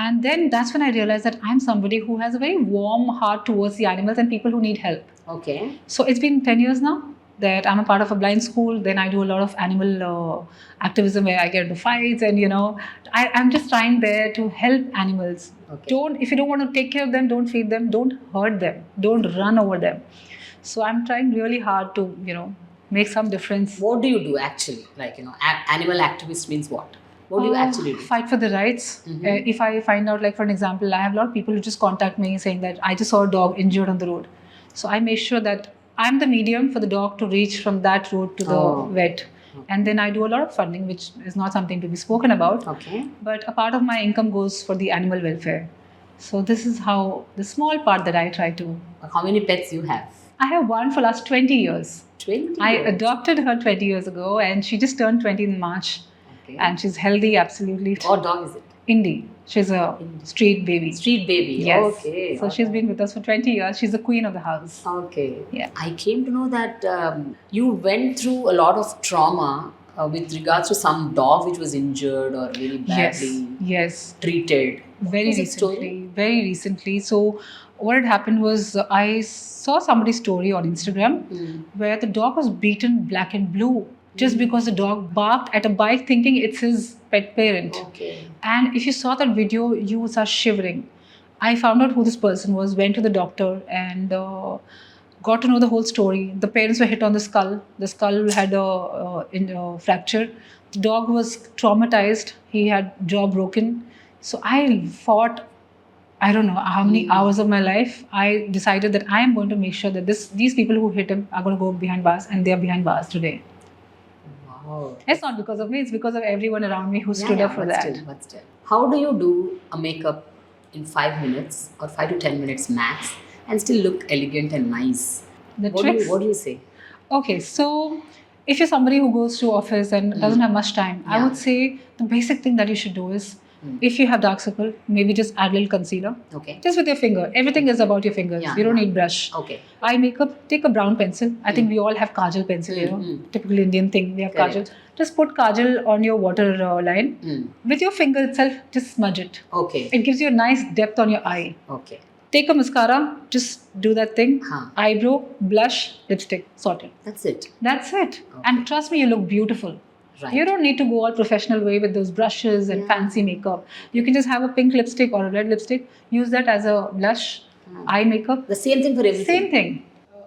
And then that's when I realized that I'm somebody who has a very warm heart towards the animals and people who need help. Okay. So it's been 10 years now that I'm a part of a blind school. Then I do a lot of animal activism where I get into fights, and, you know, I'm just trying there to help animals. Okay. If you don't want to take care of them, don't feed them, don't hurt them, don't run over them. So I'm trying really hard to, you know, make some difference. What do you do actually? Like, you know, animal activist means what? What do you actually do? Fight for the rights. If I find out, like for an example, I have a lot of people who just contact me saying that I just saw a dog injured on the road. So I make sure that I'm the medium for the dog to reach from that road to the vet. And then I do a lot of funding, which is not something to be spoken about. Okay. But a part of my income goes for the animal welfare. So this is how the small part that I try to. How many pets you have? I have one for last 20 years. 20. I adopted her 20 years ago, and she just turned 20 in March. Okay. And she's healthy, absolutely. What dog is it? Indie. She's a street baby. Street baby. Yes. Okay. So she's been with us for 20 years. She's the queen of the house. Okay. Yeah. I came to know that you went through a lot of trauma with regards to some dog which was injured or really badly Yes. treated. Very Is it recently. story? Very recently. So what had happened was I saw somebody's story on Instagram where the dog was beaten black and blue just because the dog barked at a bike thinking it's his pet parent. Okay. And if you saw that video, you would start shivering. I found out who this person was, went to the doctor, and got to know the whole story. The parents were hit on the skull. The skull had a fracture. The dog was traumatized. He had jaw broken. So I fought, I don't know how many hours of my life. I decided that I am going to make sure that these people who hit him are going to go behind bars, and they are behind bars today. Wow. It's not because of me, it's because of everyone around me who stood up for that. But still. How do you do a makeup in 5 minutes or 5 to 10 minutes max and still look elegant and nice? The What tricks. do you say? Okay, so if you're somebody who goes to office and doesn't have much time, I Yeah. would say the basic thing that you should do is, if you have dark circle, maybe just add a little concealer. Okay. Just with your finger. Everything is about your fingers. Yeah, You don't yeah. need brush. Okay. Eye makeup, take a brown pencil. I think we all have kajal pencil, typical Indian thing. We have Correct. kajal. Just put kajal on your water line. With your finger itself, just smudge it. Okay. It gives you a nice depth on your eye. Okay. Take a mascara, just do that thing. Huh. Eyebrow, blush, lipstick, sorted. That's it. That's it. And trust me, you look beautiful. Right. You don't need to go all professional way with those brushes and fancy makeup. You can just have a pink lipstick or a red lipstick. Use that as a blush, eye makeup. The same thing for everything. Same thing.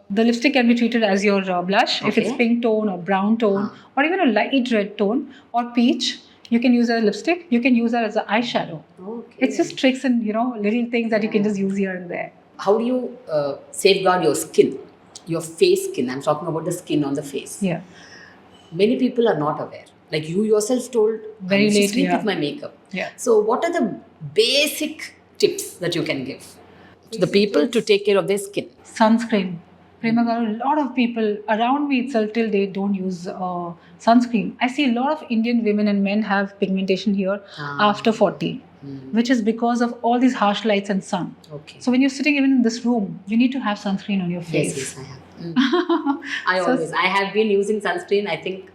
The lipstick can be treated as your blush. If it's Okay. pink tone or brown tone or even a light red tone or peach, you can use as a lipstick. You can use that as an eyeshadow. Okay. It's just tricks and little things that you can just use here and there. How do you safeguard your skin, your face skin? I'm talking about the skin on the face. Yeah. Many people are not aware. Like you yourself told, Very I used to late, sleep yeah. with my makeup. Yeah. So, what are the basic tips that you can give to the people to take care of their skin? Sunscreen. Prema garu, a lot of people around me itself till date don't use sunscreen. I see a lot of Indian women and men have pigmentation here after 40, which is because of all these harsh lights and sun. Okay. So when you're sitting even in this room, you need to have sunscreen on your face. Yes, I have. I have been using sunscreen, I think,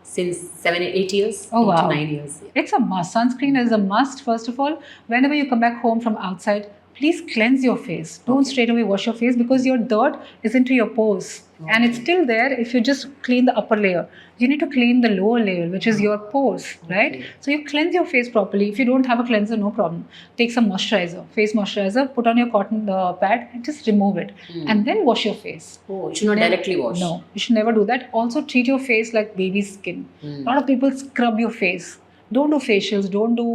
since 7 8 years. Oh, 8 to wow. 9 years. Yeah. It's a must. Sunscreen is a must, first of all. Whenever you come back home from outside, please cleanse your face. Don't straight away wash your face because your dirt is into your pores. And it's still there if you just clean the upper layer. You need to clean the lower layer, which is your pores, right? Okay. So you cleanse your face properly. If you don't have a cleanser, no problem. Take some moisturizer, face moisturizer, put on your cotton pad and just remove it. And then wash your face. Oh, you should not directly wash. No, you should never do that. Also, treat your face like baby's skin. A lot of people scrub your face. Don't do facials. Don't do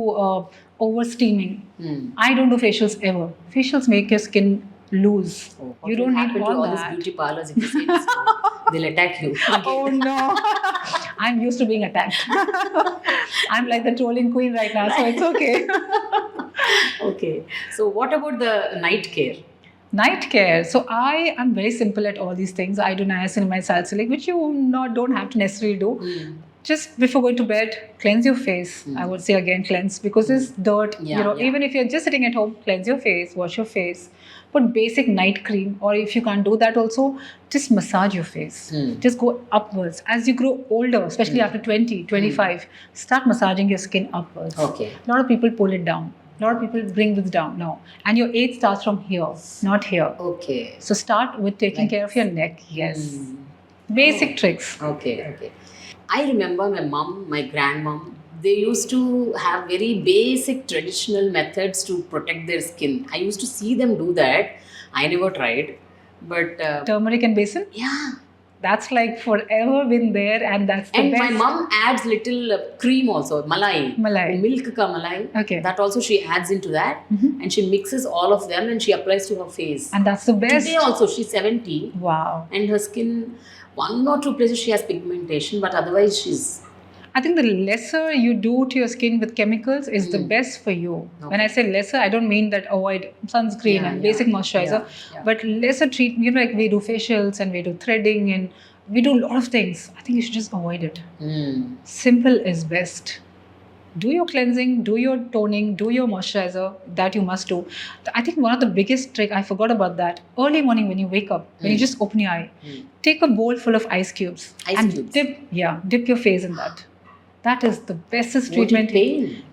over steaming. I don't do facials ever. Facials make your skin loose. Oh, You don't need happen to all all these that. beauty parlors if you say this. They'll attack you. Oh no, I'm used to being attacked. I'm like the trolling queen right now, so it's okay. Okay. So, what about the night care? Night care. So I am very simple at all these things. I do niacinamide salicylic, which you don't have to necessarily do. Just before going to bed, cleanse your face. I would say again cleanse because there's dirt. Yeah, yeah. Even if you're just sitting at home, cleanse your face, wash your face. Put basic night cream, or if you can't do that, also just massage your face. Just go upwards. As you grow older, especially after 20, 25, start massaging your skin upwards. Okay. A lot of people pull it down. A lot of people bring this down. No. And your age starts from here, not here. Okay. So start with taking care of your neck. Yes. Basic tricks. Okay. I remember my mom, my grandmom, they used to have very basic traditional methods to protect their skin. I used to see them do that. I never tried. But Turmeric and basin. yeah. That's like forever been there, and that's the And best. my mom adds little cream also, malai. Malai. Milk ka malai. Okay. That also she adds into that. And she mixes all of them and she applies to her face. And that's the best. Today also she's 70 Wow. and her skin, one or two places she has pigmentation, but otherwise she's... I think the lesser you do to your skin with chemicals is the best for you. When I say lesser, I don't mean that avoid sunscreen and basic moisturizer, but lesser treatment, like we do facials and we do threading and we do a lot of things. I think you should just avoid it. Simple is best. Do your cleansing, do your toning, do your moisturizer, that you must do. I think one of the biggest trick, I forgot about that. Early morning when you wake up, when you just open your eye, take a bowl full of ice cubes and dip your face in that. That is the bestest Won't treatment. it pain?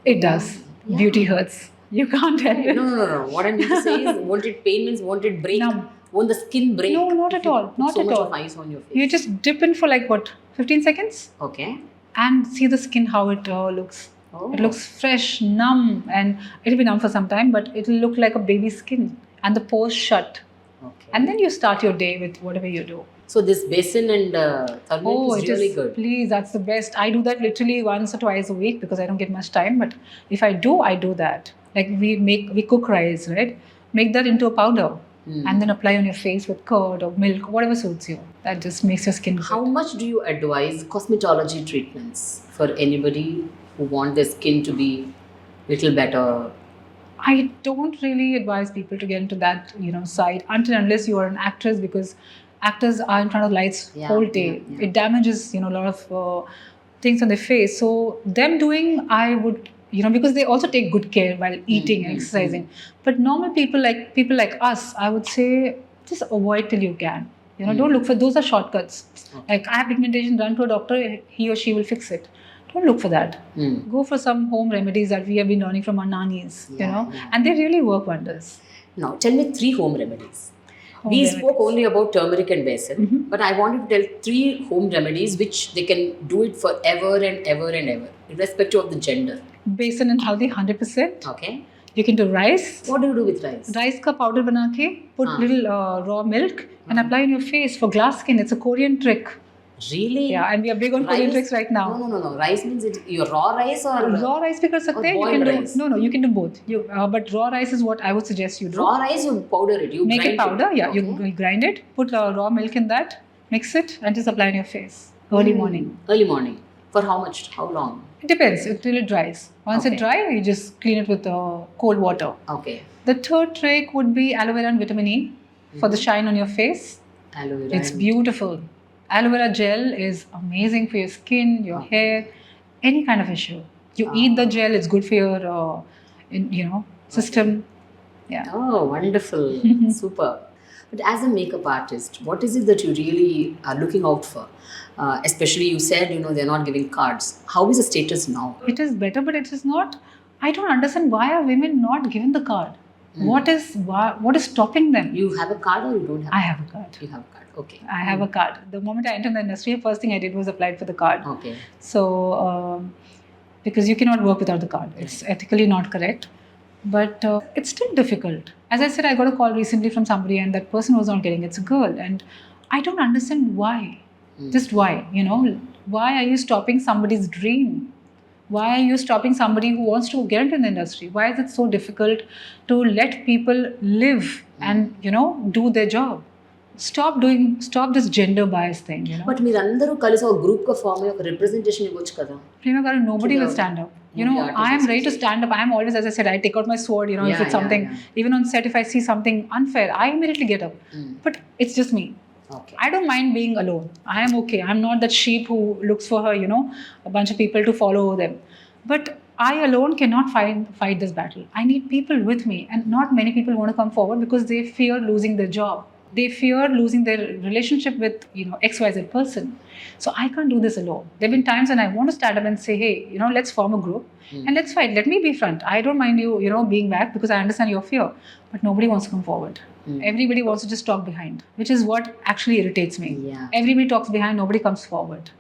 It does. Beauty hurts. You can't help it. No. What I mean to say is, won't it pain means won't it break? Numb. Won't the skin break? No, not if at you all. put Not so at much all. of ice on your face. You just dip in for like what, 15 seconds? Okay. And see the skin how it looks. Oh. It looks fresh, numb, and it'll be numb for some time, but it'll look like a baby skin and the pores shut. Okay. And then you start your day with whatever you do. So this basin and turmeric is really good. Please, that's the best. I do that literally once or twice a week because I don't get much time. But if I do that. Like we cook rice, right? Make that into a powder and then apply on your face with curd or milk, whatever suits you. That just makes your skin good. How much do you advise cosmetology treatments for anybody who want their skin to be little better? I don't really advise people to get into that, side until unless you are an actress because actors are in front of lights Yeah, whole day. yeah, yeah. It damages, a lot of things on their face. So them doing, I would, because they also take good care while eating and exercising. But normal people like us, I would say just avoid till you can. Don't look for those are shortcuts. Like I have pigmentation, run to a doctor, he or she will fix it. Don't look for that. Go for some home remedies that we have been learning from our nannies, Yeah. and they really work wonders. Now, tell me 3 home remedies. Home We remedies. spoke only about turmeric and basil, but I wanted to tell 3 home remedies which they can do it forever and ever and ever, irrespective of the gender. Besan and haldi 100%. Okay? You can do rice. What do you do with rice? Rice ka powder bana ke, put little raw milk and apply on your face for glass skin. It's a Korean trick. Really? Yeah, and we are big on Korean tricks right now. No. Rice means your raw rice or Raw rice bhi kar sakte hain. You boiled can rice? do no. You can do both. But raw rice is what I would suggest you do. raw rice? You powder it. You Make grind it powder. Yeah, Okay. you grind it. Put raw milk in that. Mix it and just apply on your face early morning. Early morning. For how much? How long? It depends till it dries. Once it dries, you just clean it with cold water. Okay. The third trick would be aloe vera and vitamin E for the shine on your face. Aloe vera. It's beautiful. Aloe vera gel is amazing for your skin, your hair, any kind of issue. You eat the gel, it's good for your, system. Yeah. Oh, wonderful. Super. But as a makeup artist, what is it that you really are looking out for? Especially you said, they're not giving cards. How is the status now? It is better, but it is not. I don't understand why are women not given the card. What is stopping them? You have a card or you don't have I have a card. You have a card. Okay. I have a card. The moment I entered the industry, the first thing I did was applied for the card. Okay. So, because you cannot work without the card. It's ethically not correct. But it's still difficult. As I said, I got a call recently from somebody and that person was not getting it. It's a girl. And I don't understand why. Just why, Why are you stopping somebody's dream? Why are you stopping somebody who wants to get into the industry? Why is it so difficult to let people live and, do their job? Stop this gender bias thing, But మీరందరూ కలిసి ఒక group గా form అయ్యి ఒక representation ఇవ్వచ్చు కదా. Prima Garu, nobody will stand up. I am ready to stand up. I am always, as I said, I take out my sword, if it's something, even on set, if I see something unfair, I immediately get up. But it's just me. Okay. I don't mind being alone. I am okay. I'm not that sheep who looks for her, a bunch of people to follow them. But I alone cannot fight this battle. I need people with me. And not many people want to come forward because they fear losing their job. They fear losing their relationship with, XYZ person. So I can't do this alone. There have been times when I want to stand up and say, hey, let's form a group and let's fight. Let me be front. I don't mind you, being back because I understand your fear. But nobody wants to come forward. Everybody wants to just talk behind, which is what actually irritates me. Yeah. Everybody talks behind, nobody comes forward.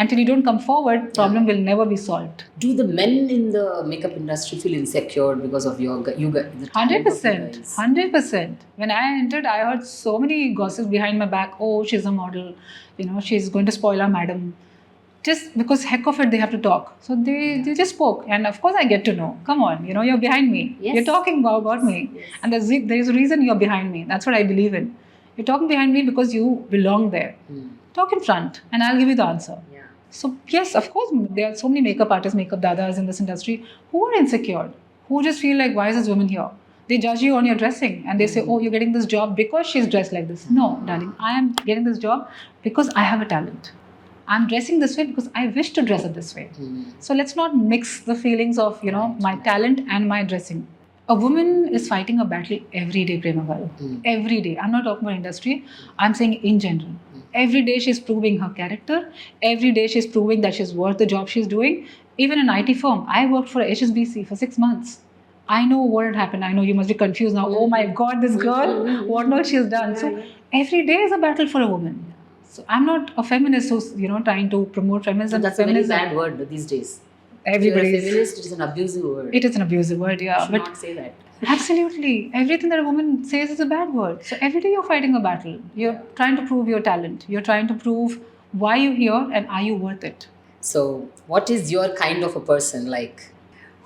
Until you don't come forward, problem will never be solved. Do the men in the makeup industry feel insecure because of you guys? 100%. 100%. When I entered, I heard so many gossips behind my back. Oh, she's a model. She's going to spoil our madam. Just because heck of it, they have to talk. So they just spoke. And of course, I get to know. Come on, you're behind me. Yes. You're talking about me. Yes. And there's a reason you're behind me. That's what I believe in. You're talking behind me because you belong there. Talk in front and I'll give you the answer. Yeah. So yes, of course, there are so many makeup artists, makeup dadas in this industry who are insecure, who just feel like, why is this woman here? They judge you on your dressing and they say, oh, you're getting this job because she's dressed like this. No, darling, I am getting this job because I have a talent. I'm dressing this way because I wish to dress it this way. So let's not mix the feelings of, my talent and my dressing. A woman is fighting a battle every day, Prema Garu. Every day. I'm not talking about industry. I'm saying in general. Every day she's proving her character. Every day she's proving that she's worth the job she's doing. Even in an IT firm, I worked for HSBC for 6 months. I know what had happened. I know you must be confused now. Oh my God, this girl, what not she's done. So every day is a battle for a woman. So I'm not a feminist who's, trying to promote feminism. That's a very bad word these days. Everybody If you're a feminist, it is an abusive word. It is an abusive word, yeah. You should But not say that. absolutely. Everything that a woman says is a bad word. So every day you're fighting a battle. You're trying to prove your talent. You're trying to prove why you're here and are you worth it. So, what is your kind of a person? Like,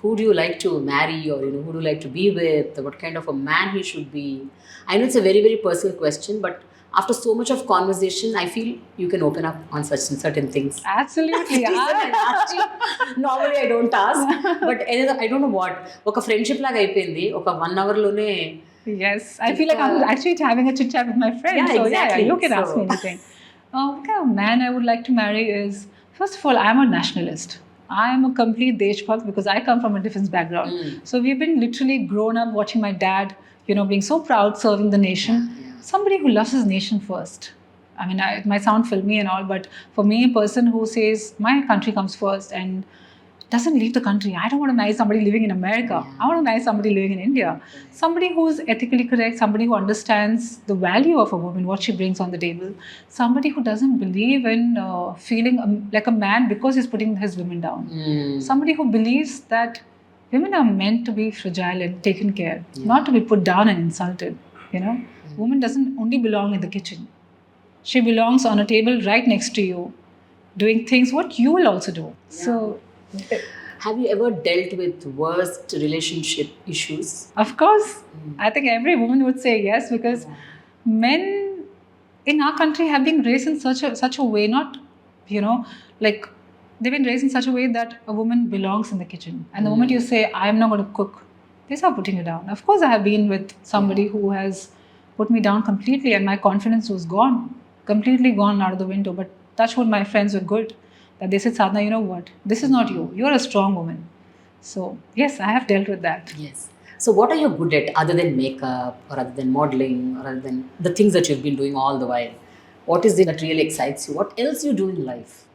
who do you like to marry or, who do you like to be with? What kind of a man he should be? I know it's a very, very personal question, but after so much of conversation, I feel you can open up on certain things. Absolutely. Normally I don't ask, but I don't know what. ఒక friendship లాగా అయిపోయింది. ఒక 1 hour లోనే Yes, I feel like I'm actually having a chit chat with my friends. Yeah, so exactly. you can ask So- me anything. What kind of man I would like to marry is, first of all, I'm a nationalist. I'm a complete Deshbhakt because I come from a defense background. Mm. So we've been literally grown up watching my dad, being so proud serving the nation. Yeah. Somebody who loves his nation first. I mean, it might sound filmy and all, but for me, a person who says my country comes first and doesn't leave the country. I don't want to marry somebody living in America. Yeah. I want to marry somebody living in India. Somebody who's ethically correct, somebody who understands the value of a woman, what she brings on the table. Somebody who doesn't believe in feeling like a man because he's putting his women down. Mm. Somebody who believes that women are meant to be fragile and taken care, Yeah. not to be put down and insulted. Woman doesn't only belong in the kitchen. She belongs on a table right next to you, doing things what you will also do. So, Have you ever dealt with worst relationship issues? of course, I think every woman would say yes, because men in our country have been raised in such a way, not like they've been raised in such a way that a woman belongs in the kitchen, and the moment you say I'm not going to cook, they start putting you down. Of course, I have been with somebody who has put me down completely, and my confidence was gone, completely gone out of the window. But touch wood, my friends were good. That they said, Sadhna, you know what? This is not you. You're a strong woman. So yes, I have dealt with that. Yes. So what are you good at other than makeup or other than modeling or other than the things that you've been doing all the while? What is it that really excites you? What else you do in life?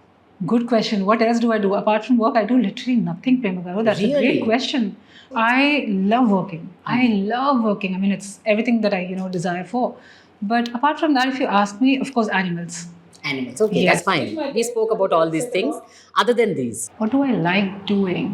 Good question. What else do I do? Apart from work, I do literally nothing, Prema Garu. That's a Really? great question. I love working. I love working. I mean, it's everything that I, desire for. But apart from that, if you ask me, of course, animals. Animals. Okay, Yes. that's fine. We spoke about all these things. Other than these, What do I like doing?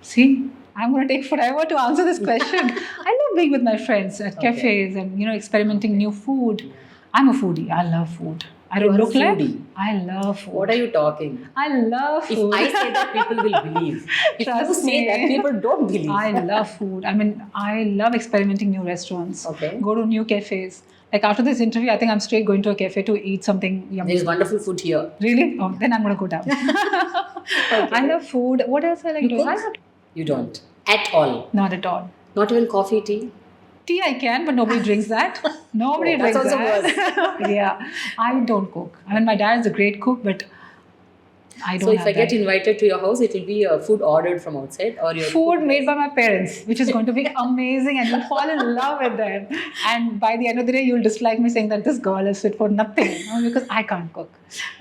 See, I'm going to take forever to answer this question. I love being with my friends at Okay. cafes and, experimenting new food. I'm a foodie. I love food. I You don't are a look like. foodie. I love food. what are you talking? I love If food. I say that, people will believe. If you Trust say me. that, people don't believe. I love food. I mean, I love experimenting new restaurants. Okay. Go to new cafes. Like after this interview, I think I'm straight going to a cafe to eat something yummy. There is wonderful food here. Really? Oh, then I'm going to go down. I love food. What else I like You doing? cook? You don't. At all. Not at all. Not even coffee, tea? Tea I can, but nobody drinks that. Nobody Oh, that's drinks also that. Yeah. I don't cook. I mean, my dad is a great cook, but I don't So if have I get that. invited to your house, it will be food ordered from outside or your Food made by my parents, which is going to be amazing, and you'll fall in love with them. And by the end of the day, you'll dislike me saying that this girl is fit for nothing, because I can't cook.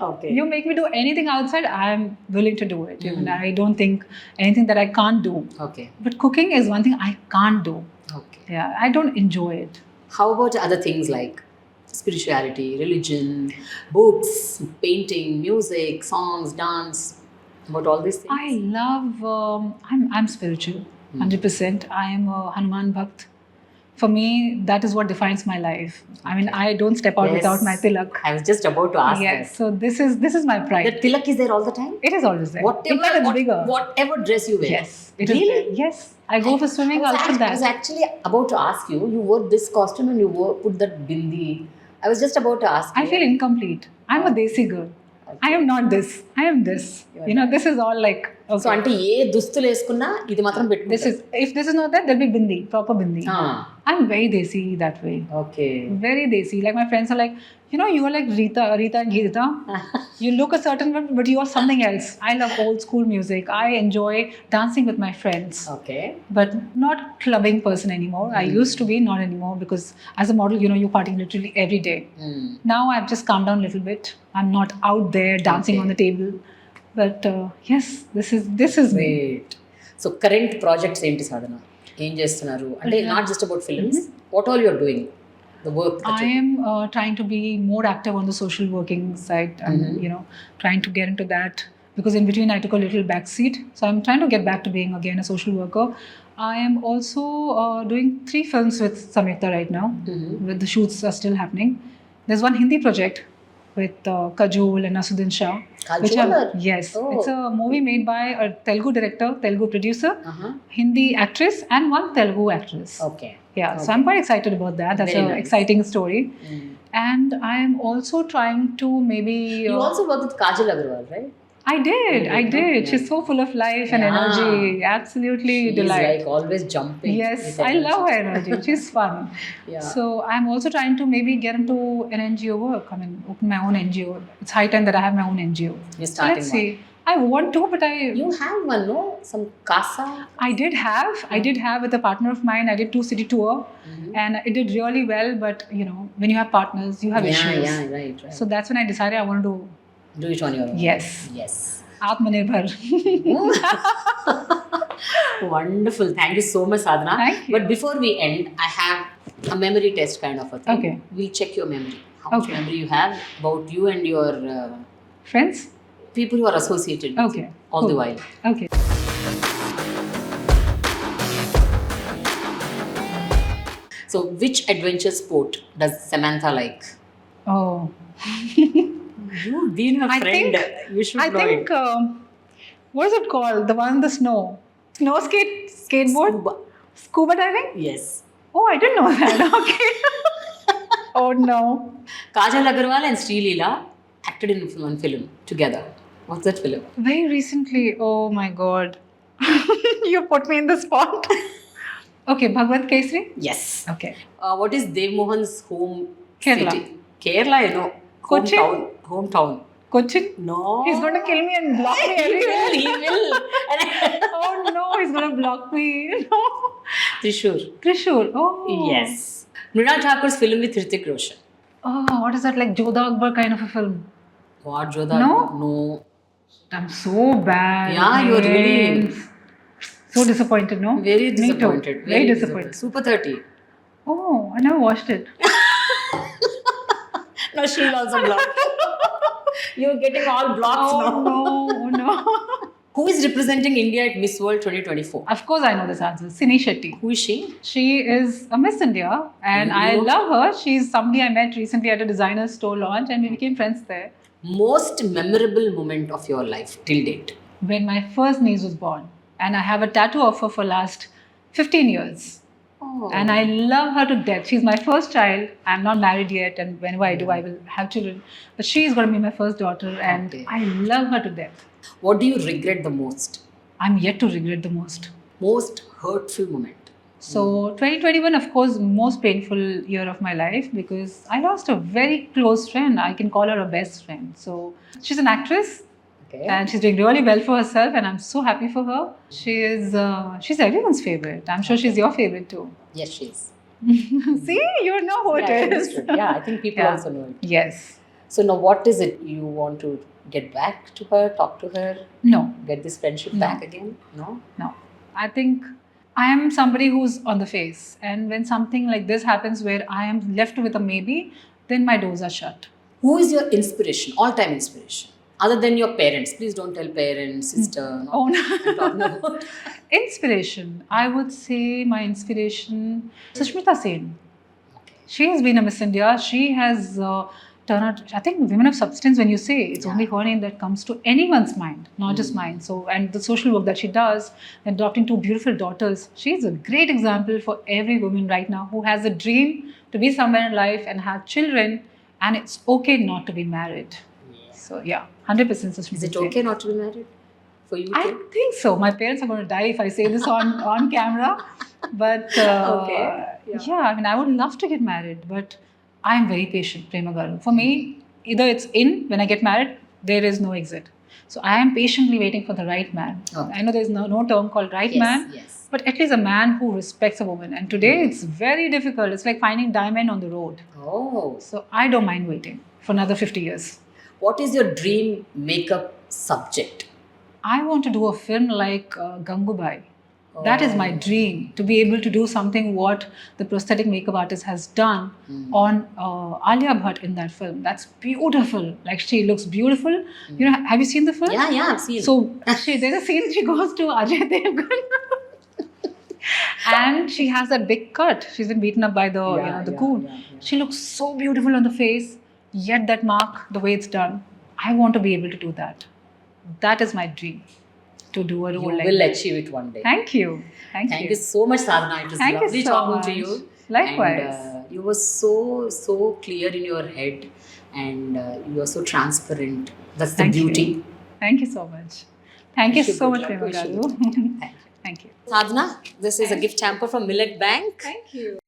Okay. You make me do anything outside, I'm willing to do it. Even I don't think anything that I can't do. Okay. But cooking is one thing I can't do. Okay. Yeah, I don't enjoy it. How about other things like spirituality, religion, books, painting, music, songs, dance? About all these things? I love. I'm spiritual, 100%. I am a Hanuman Bhakt. For me, that is what defines my life. I mean, I don't step out Yes. without my tilak. I was just about to ask Yes, so this is my that. pride. The tilak is there all the time? It is always there. In fact, it's bigger. Whatever dress you wear. Yes, it is Really? there. Yes, I go for swimming. I I'll was, put I was that. actually about to ask you. You wore this costume and you put that bindi. I was just about to ask you. I feel incomplete. I'm a desi girl. I am not this. I am this. This is all like. Okay. So అంటే ఏ దుస్తులు వేసుకున్నా ఇది మాత్రం This is if this is not that, there'll be bindi, proper bindi. Ah. I'm very desi that way. Okay Very desi. Like my friends are like, you are like Rita and Geeta. You look a certain way, but you are something else. I love old school music. I enjoy dancing with my friends, okay but not clubbing person anymore. I used to be, not anymore, because as a model, you party literally every day. Now I've just calmed down a little bit. I'm not out there dancing Okay. on the table. But yes, this is me. Great so current projects ఏంటి సాధన ఏం చేస్తున్నారు అంటే not just about films what all you are doing the work I am trying to be more active on the social working side, and trying to get into that, because in between I took a little back seat. So I'm trying to get back to being again a social worker. I am also doing 3 films with Samyukta right now. With the shoots are still happening. There's one Hindi project with Kajol and Nasuddin Shah. Kajol? Yes, Oh. it's a movie made by a Telugu director, Telugu producer, Hindi actress, and one Telugu actress. Okay Yeah, so I'm quite excited about that. That's Very an nice. exciting story. And I am also trying to maybe. You also work with Kajal Agarwal right I did. I did, no? did. Yeah. She's so full of life and Yeah. energy. Absolutely She's delight. like always jumping. Yes, with I love her energy. energy. She's fun. Yeah. So I'm also trying to maybe get into an NGO work. I mean, open my own NGO. It's high time that I have my own NGO. You're So starting let's one. see. I want to, but You have one, no? Some casa? I did have with a partner of mine. I did 2 city tour, and it did really well. But you know, when you have partners, you have issues. Yeah, right. So that's when I decided I want to Do it on your own. Yes. Yes. Atmanirbhar. Wonderful. Thank you so much, Sadhana. Thank you. But before we end, I have a memory test kind of a thing. Okay. We'll check your memory. How much Okay. memory you have about you and your Friends? people who are associated with Okay. you all the Cool. while. Okay. So, which adventure sport does Samantha like? Oh. You've been her I friend. think- You should I know think, it. what is it called? The one in the snow. Skateboard? Scuba. Scuba diving? Yes. Oh, I didn't know that. Okay. Oh no. Kajal Agarwal and Sri Leela acted in one film together. What's that film? Very recently. Oh my god. You put me in the spot. Okay, Bhagwat Kesri? Yes. Okay. What is Dev Mohan's home Kerala. city? Kerala, you know. Kochi? Hometown. Cochin? No. He's going to kill me and block me He everywhere. will. He will. Oh no, he's going to block me. No. Trishur. Trishur. Oh. Yes. Mrinal Thakur's film with Hrithik Roshan. Oh, what is that? Like Jodha Akbar kind of a film? What, Jodha? No? No. I'm so bad. Yeah, you're really names. So disappointed, no? very Me too. disappointed. Very disappointed. Super 30. Oh, I never watched it. No, she'll also block. You're getting all blocks Oh now. no, oh no. Who is representing India at Miss World 2024? Of course, I know this answer. Sini Shetty. Who is she? She is a Miss India, and I You- love her. She's somebody I met recently at a designer store launch, and we became friends there. Most memorable moment of your life till date? When my first niece was born, and I have a tattoo of her for last 15 years. Oh. And I love her to death. She's my first child. I'm not married yet, and whenever I do, I will have children. But she's going to be my first daughter, and Okay. I love her to death. What do you regret the most? I'm yet to regret the most. Most hurtful moment? So 2021, of course, most painful year of my life because I lost a very close friend. I can call her a best friend. So she's an actress, Okay. and she's doing really well for herself, and I'm so happy for her. She's everyone's favorite. I'm sure she's your favorite too. Yes, she is. See, you know who Yeah, I it is. understood. Yeah, I think people Yeah. also know it. Yes. So now what is it you want to get back to her, talk to her, No. get this friendship No. back again? No? No. I think I am somebody who's on the face. And when something like this happens where I am left with a maybe, then my doors are shut. Who is your inspiration, all-time inspiration? Other than your parents. Please don't tell parents, sister. No. Oh, no. I'm talking about. Inspiration. I would say my inspiration, Sushmita Sen. Okay. She has been a Miss India. She has turned out, I think, women of substance, when you say, it's Yeah. only her name that comes to anyone's mind, not just mine. So, and the social work that she does, adopting 2 beautiful daughters, she's a great example for every woman right now who has a dream to be somewhere in life and have children, and it's okay not to be married. So, yeah, 100% Sushmita Is it Sen. okay not to be married for you I too? think so. My parents are going to die if I say this on camera. But Okay. yeah, I mean, I would love to get married, but I'm very patient, Prema Garu. For me, either it's in when I get married, there is no exit. So I am patiently waiting for the right man. Okay. I know there's no term called right Yes, man, yes. but at least a man who respects a woman. And today it's very difficult. It's like finding diamond on the road. Oh. So I don't mind waiting for another 50 years. What is your dream makeup subject? I want to do a film like Gangubai. That is my Oh. dream, to be able to do something what the prosthetic makeup artist has done on Alia Bhatt in that film. That's beautiful. Like, she looks beautiful. You know, have you seen the film? Yeah, I've seen. So there's a scene she goes to Ajay Devgan and she has that big cut. She's been beaten up by the goon. yeah. She looks so beautiful on the face, yet that mark, the way it's done, I want to be able to do that. That is my dream, to do a You role like will that. achieve it one day. Thank you. Thank Thank you. you so much, Sadhana. It was Thank you lovely so talking much. to you. Likewise. And, you were so clear in your head, and you are so transparent. That's the Thank you. beauty. Thank you so much. Thank you Wish you so good much, luck. Prema Wish you Garu. good luck. Thank you. Thank you. Sadhana, this is a gift hamper from Millet Bank. Thank you.